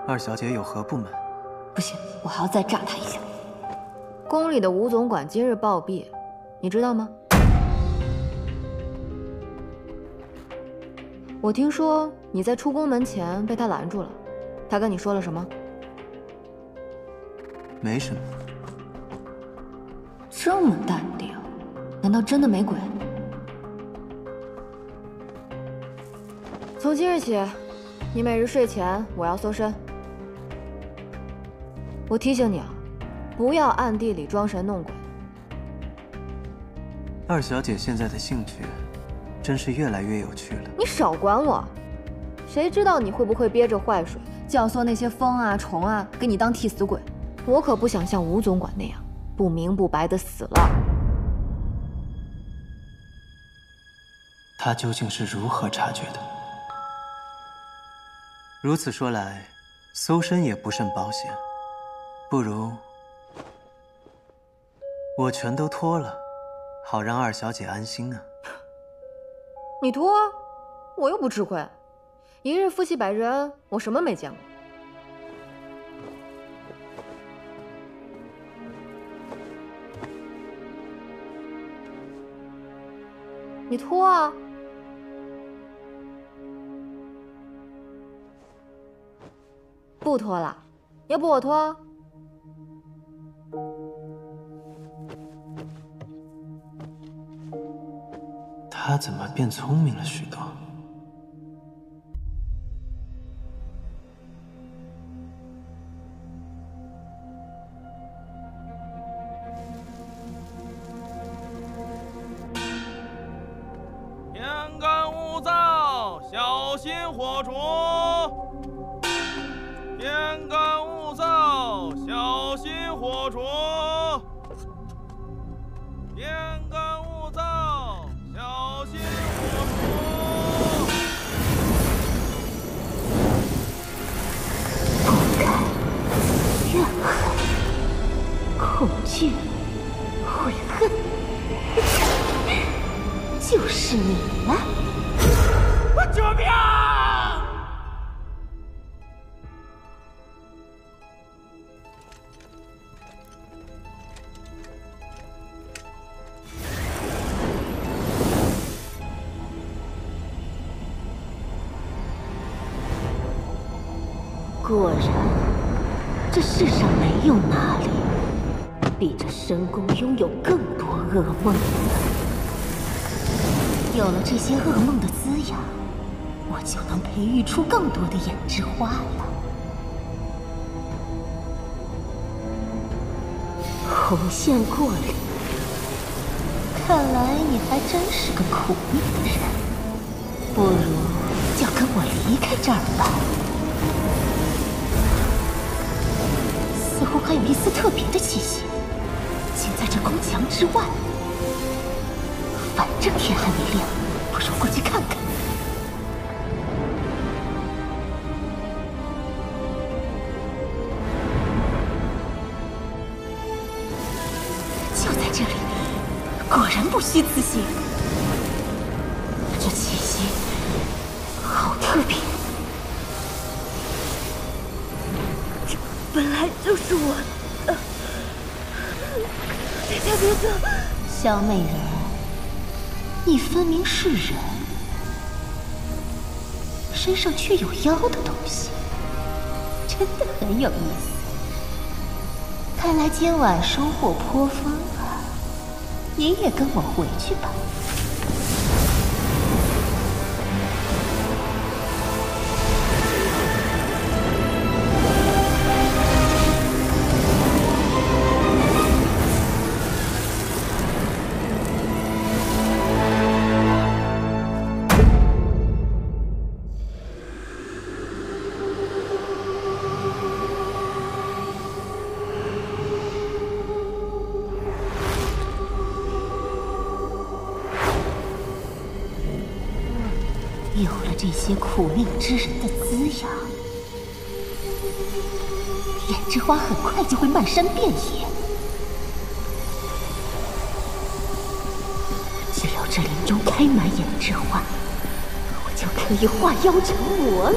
二小姐有何不满？不行，我还要再炸他一下。宫里的吴总管今日暴毙，你知道吗？我听说你在出宫门前被他拦住了，他跟你说了什么？没什么。这么淡定，难道真的没鬼？从今日起，你每日睡前我要搜身。我提醒你啊，不要暗地里装神弄鬼。二小姐现在的兴趣，真是越来越有趣了。你少管我！谁知道你会不会憋着坏水，教唆那些蜂啊虫啊给你当替死鬼？我可不想像吴总管那样不明不白的死了。他究竟是如何察觉的？如此说来，搜身也不甚保险。不如我全都脱了，好让二小姐安心啊。你脱，我又不吃亏。一日夫妻百日恩，我什么没见过？你脱啊！不脱了，要不我脱？他怎么变聪明了许多？小心火烛。天干物燥，小心火烛。天干物燥，小心火烛。不甘、怨恨、恐惧、悔恨，就是你了！救命！果然，这世上没有哪里比这深宫拥有更多噩梦的。有了这些噩梦的滋养，我就能培育出更多的胭脂花了。红线过岭，看来你还真是个苦命的人。不如就跟我离开这儿吧。似乎还有一丝特别的气息，竟在这宫墙之外。反正天还没亮，不如过去看看。就在这里，果然不虚此行。这气息好特别。本来就是我的，大家别走！小美人儿，你分明是人，身上却有妖的东西，真的很有意思。看来今晚收获颇丰啊！你也跟我回去吧。有了这些苦命之人的滋养，胭脂花很快就会漫山遍野。只要这林中开满胭脂花，我就可以化妖成魔了。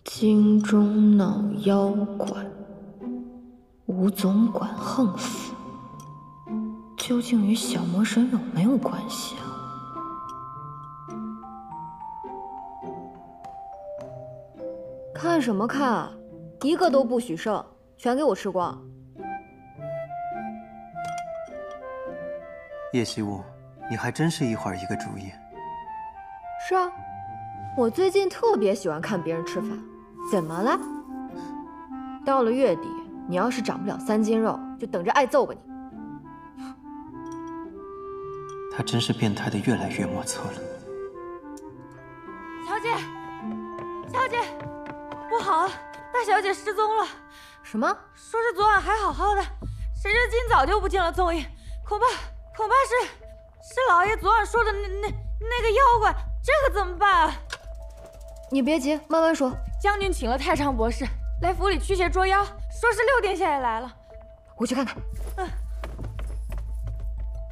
京中闹妖怪。吴总管横幅，究竟与小魔神有没有关系啊？看什么看啊？一个都不许剩，全给我吃光！叶惜雾，你还真是一会儿一个主意。是啊，我最近特别喜欢看别人吃饭。怎么了？到了月底。你要是长不了3斤肉，就等着挨揍吧你！他真是变态的越来越莫测了。小姐，小姐，不好了，大小姐失踪了。什么？说是昨晚还好好的，谁知今早就不见了踪影。恐怕是老爷昨晚说的那个妖怪，这可怎么办啊？你别急，慢慢说。将军请了太常博士来府里驱邪捉妖。说是6殿下也来了，我去看看。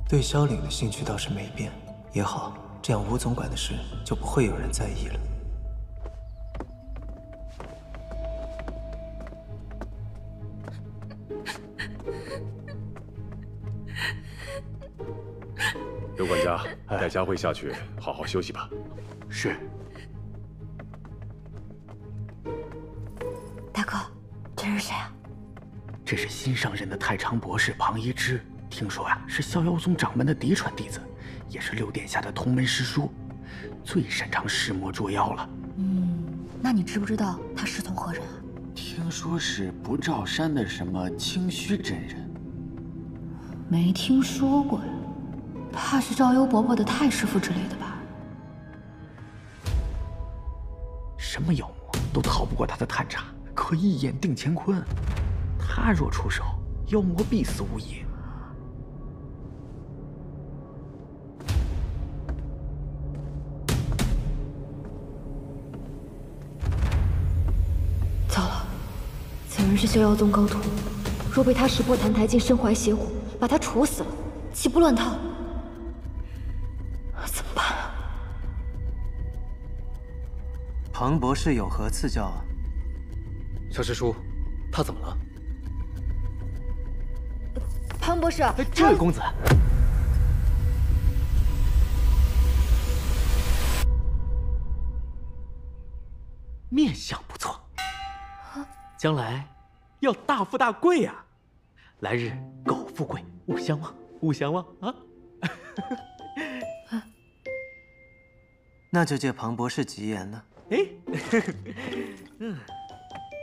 对萧岭的兴趣倒是没变，也好，这样吴总管的事就不会有人在意了。刘管家，带佳慧下去好好休息吧。是。大哥，这是谁啊？这是新上任的太常博士庞一之，听说呀是逍遥宗掌门的嫡传弟子，也是6殿下的同门师叔，最擅长施魔捉妖了。那你知不知道他师从何人啊？听说是不照山的什么清虚真人，没听说过呀，怕是赵幽伯伯的太师傅之类的吧？什么妖魔都逃不过他的探查，可一眼定乾坤。他若出手，妖魔必死无疑。糟了，此人是逍遥宗高徒，若被他识破澹台烬身怀邪火，把他处死了，岂不乱套？怎么办啊？庞博士有何赐教啊？小师叔，他怎么了？庞博士，这位公子，面相不错，将来要大富大贵呀！来日苟富贵，勿相忘，勿相忘啊！那就借庞博士吉言了。哎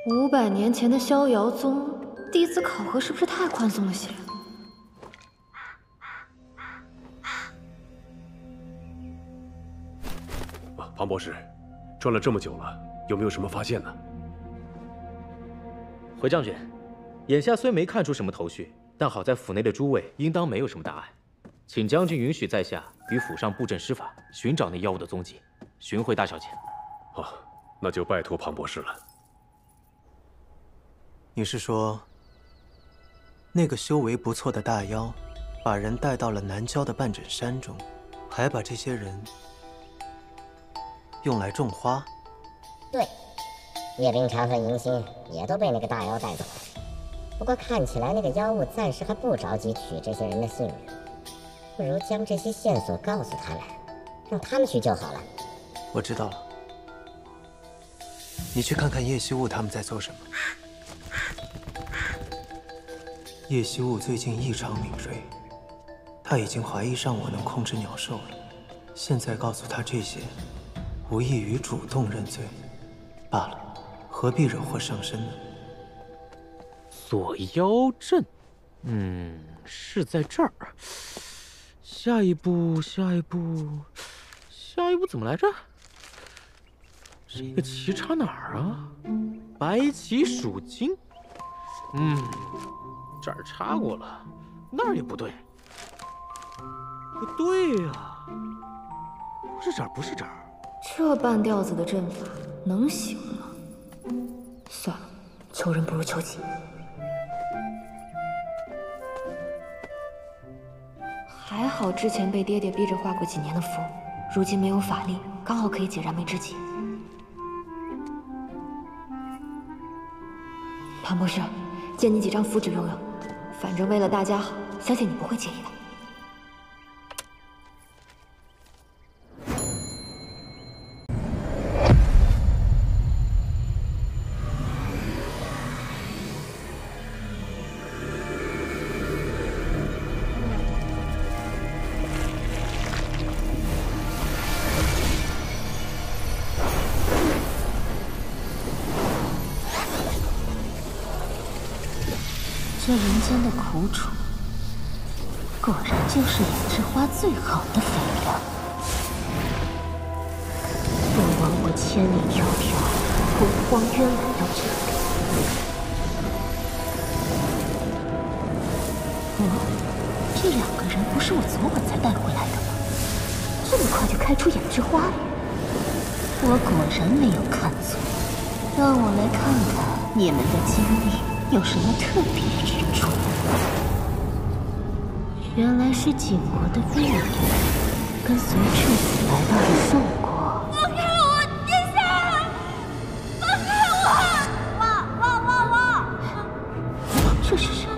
，500年前的逍遥宗弟子考核是不是太宽松了些？庞博士，转了这么久了，有没有什么发现呢？回将军，眼下虽没看出什么头绪，但好在府内的诸位应当没有什么大碍，请将军允许在下与府上布阵施法，寻找那妖物的踪迹，寻回大小姐。好，那就拜托庞博士了。你是说，那个修为不错的大妖，把人带到了南郊的半枕山中，还把这些人用来种花？对，叶冰茶和迎新也都被那个大妖带走了。不过看起来那个妖物暂时还不着急取这些人的性命，不如将这些线索告诉他们，让他们去就好了。我知道了，你去看看叶希雾他们在做什么。叶希雾最近异常敏锐，他已经怀疑上我能控制鸟兽了。现在告诉他这些，无异于主动认罪罢了，何必惹祸上身呢？锁妖阵，是在这儿。下一步怎么来着？这个棋插哪儿啊？白棋属金。这儿插过了，那儿也不对。不对呀，不是这儿。这半吊子的阵法能行吗？算了，求人不如求己。还好之前被爹爹逼着画过几年的符，如今没有法力，刚好可以解燃眉之急。庞博士，借你几张符纸用用，反正为了大家好，相信你不会介意的。这人间的苦楚，果然就是胭脂花最好的肥料。本王我千里迢迢从荒渊来到这里，这2个人不是我昨晚才带回来的吗？这么快就开出胭脂花了？我果然没有看错。让我来看看你们的经历有什么特别之处？原来是景国的婢女，跟随质子来到了宋国。放开我，殿下！放开我！这是什么？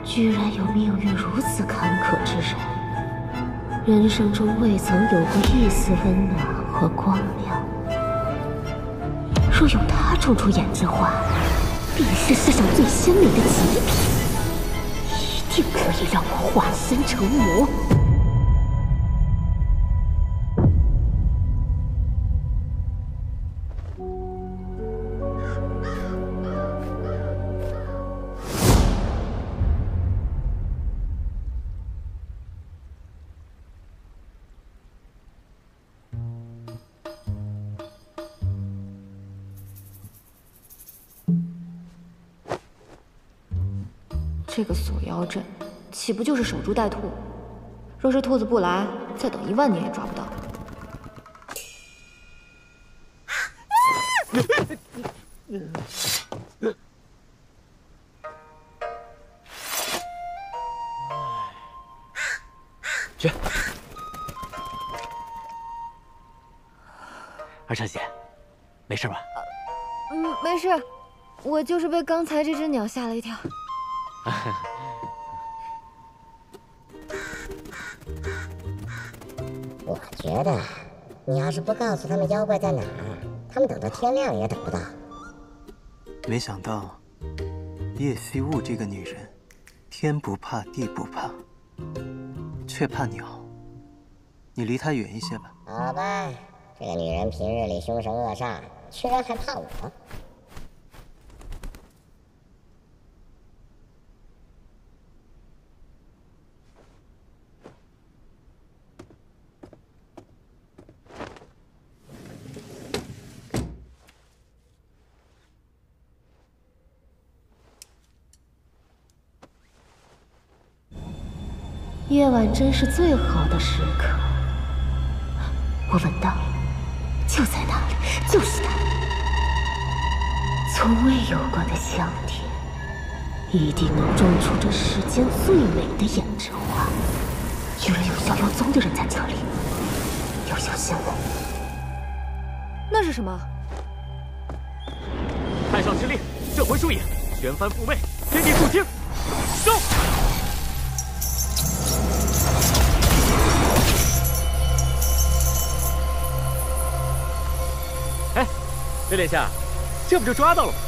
居然有命运如此坎坷之人，人生中未曾有过一丝温暖和光亮。若用它种出胭脂花，必是世上最鲜美的极品，一定可以让我化身成魔。这个锁妖阵，岂不就是守株待兔？若是兔子不来，再等1万年也抓不到。去。二小姐，没事吧？没事，我就是被刚才这只鸟吓了一跳。我觉得，你要是不告诉他们妖怪在哪儿，他们等到天亮也等不到。没想到，叶惜雾这个女人，天不怕地不怕，却怕鸟。你离她远一些吧。好吧，这个女人平日里凶神恶煞，居然还怕我。夜晚真是最好的时刻，我闻到了，就在那里，就是它，从未有过的香甜，一定能种出这世间最美的胭脂花。居然有逍遥宗的人在这里，要小心了。那是什么？太上之令，镇魂术影，旋帆复位，天地肃清，收！哎，六殿下，这不就抓到了吗？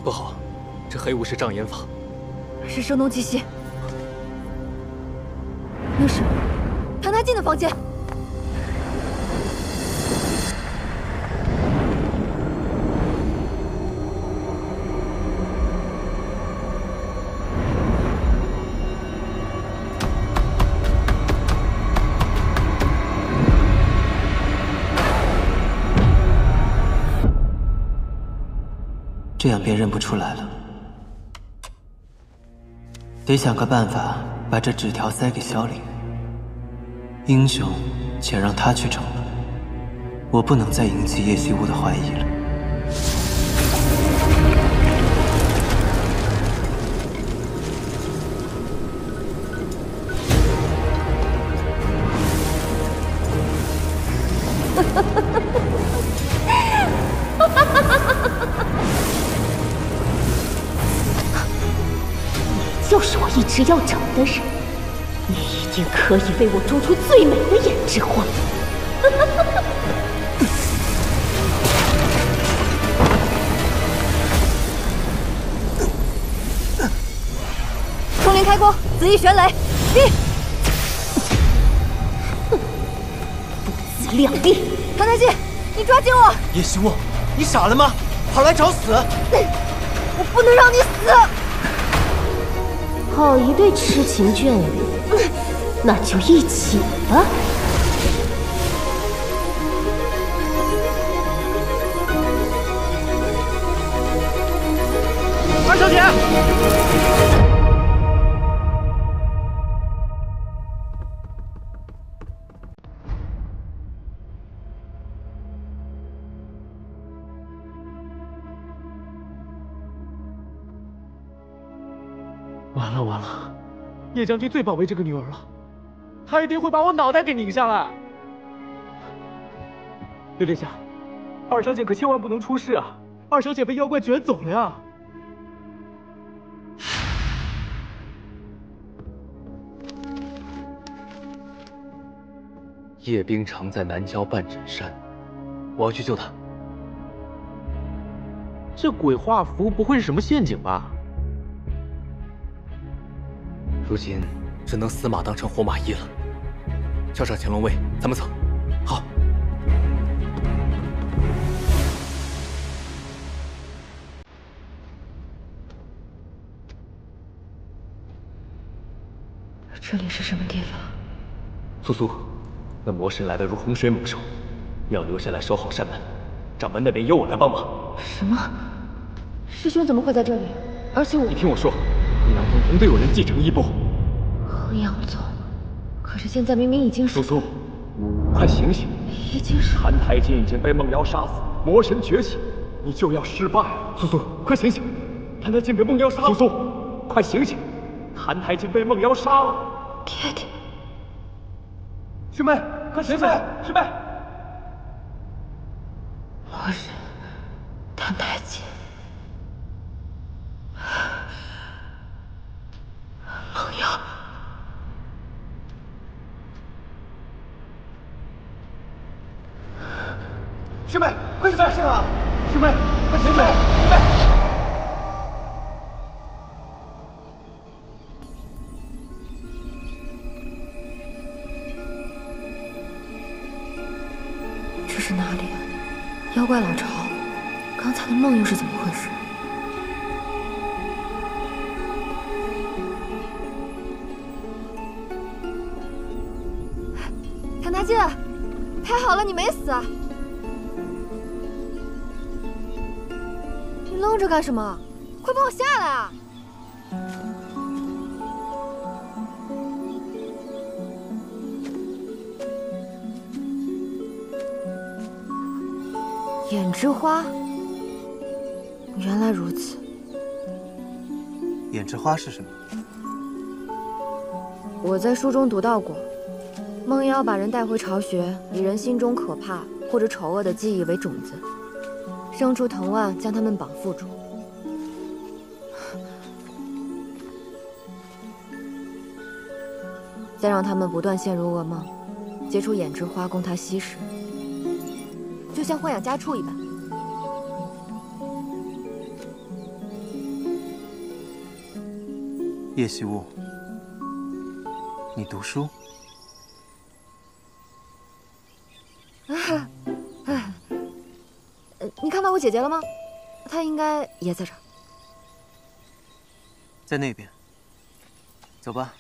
不好，这黑雾是障眼法，是声东击西。那是唐太进的房间。这样便认不出来了。得想个办法把这纸条塞给萧凌。英雄，且让他去成了。我不能再引起叶惜雾的怀疑了。就是我一直要找的人，你一定可以为我种出最美的胭脂花。冲灵开光，紫翼玄雷，不自量力！唐太进，你抓紧我！叶惜雾，你傻了吗？跑来找死！我不能让你死！好一对痴情眷侣，那就一起吧。二小姐，完了完了，叶将军最宝贝这个女儿了，他一定会把我脑袋给拧下来。六殿下，二小姐可千万不能出事啊！二小姐被妖怪卷走了呀！叶冰城在南郊半枕山，我要去救他。这鬼画符不会是什么陷阱吧？如今只能死马当成活马医了。叫上乾隆卫，咱们走。好。这里是什么地方？苏苏，那魔神来的如洪水猛兽，要留下来守好山门。掌门那边由我来帮忙。什么？师兄怎么会在这里？而且我……你听我说，衡阳宗同队有人继承衣钵。衡阳宗，可是现在明明已经是……苏苏，快醒醒！已经是谭台烬已经被梦瑶杀死，魔神崛起，你就要失败了。苏苏，快醒醒！谭台烬被梦瑶杀了。苏苏，快醒醒！谭台烬被梦瑶杀了。爹爹，师妹，快醒醒！师妹。魔神谭台烬，梦瑶，师妹，快醒醒啊！师妹，快醒醒！师妹。这是哪里啊？妖怪老巢，刚才的梦又是怎么回事？谭台烬，太好了，你没死！你愣着干什么？快帮我下来啊！胭脂花，原来如此。胭脂花是什么？我在书中读到过，梦妖把人带回巢穴，以人心中可怕或者丑恶的记忆为种子，生出藤蔓，将它们绑缚住。再让他们不断陷入噩梦，结出胭脂花供他吸食。就像豢养家畜一般。叶惜雾，你读书？你看到我姐姐了吗？她应该也在这儿。在那边。走吧。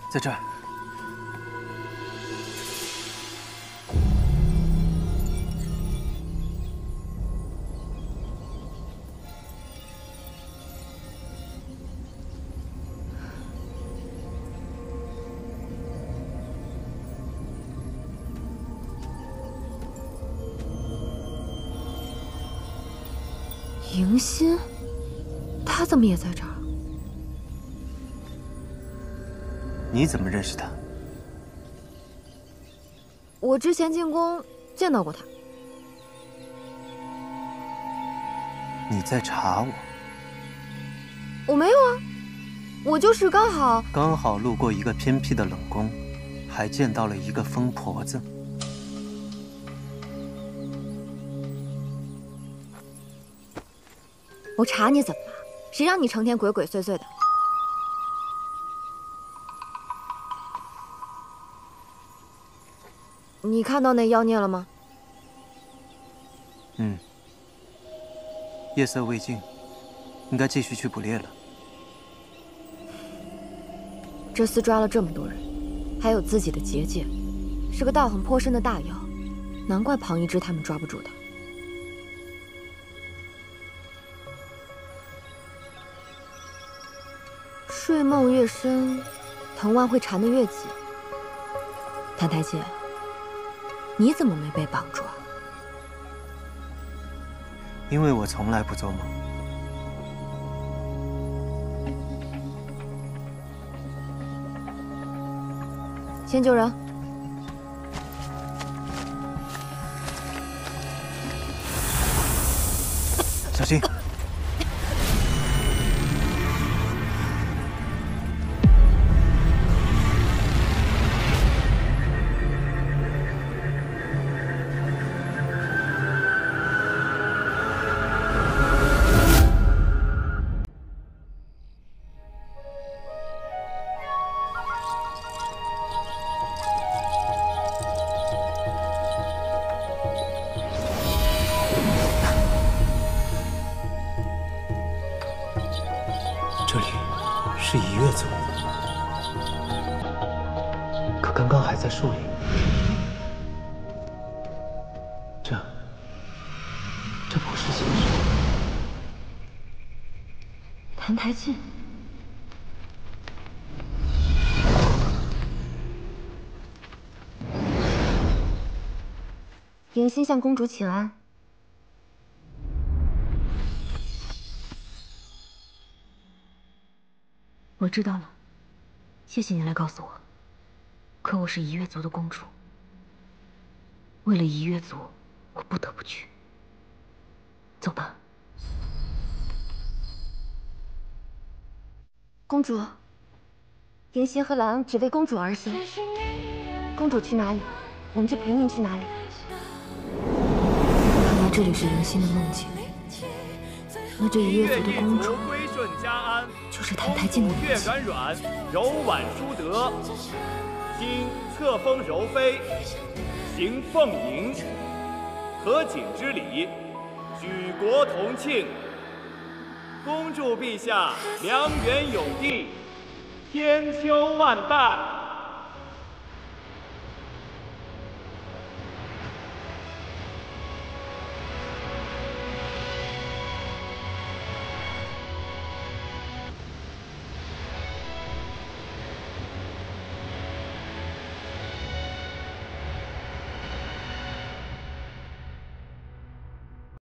在这儿。迎新，他怎么也在这儿？你怎么认识他？我之前进宫见到过他。你在查我？我没有啊，我就是刚好路过一个偏僻的冷宫，还见到了一个疯婆子。我查你怎么了？谁让你成天鬼鬼祟祟的？你看到那妖孽了吗？嗯。夜色未尽，应该继续去捕猎了。这厮抓了这么多人，还有自己的结界，是个道行颇深的大妖，难怪庞一之他们抓不住他。睡梦越深，藤蔓会缠得越紧。谭台烬，你怎么没被绑住啊？因为我从来不做梦。先救人。小心！这里是夷越族，可刚刚还在树林。这不是现实。澹台烬。迎新向公主请安。我知道了，谢谢你来告诉我。可我是夷越族的公主，为了夷越族，我不得不去。走吧。公主，迎新和兰只为公主而生。公主去哪里，我们就陪您去哪里。看来这里是迎新的梦境。那这夷越族的公主就是澹台烬的母亲。感软，柔婉淑德，今册封柔妃，行凤迎，合景之礼，举国同庆。公主陛下良缘永定，千秋万代。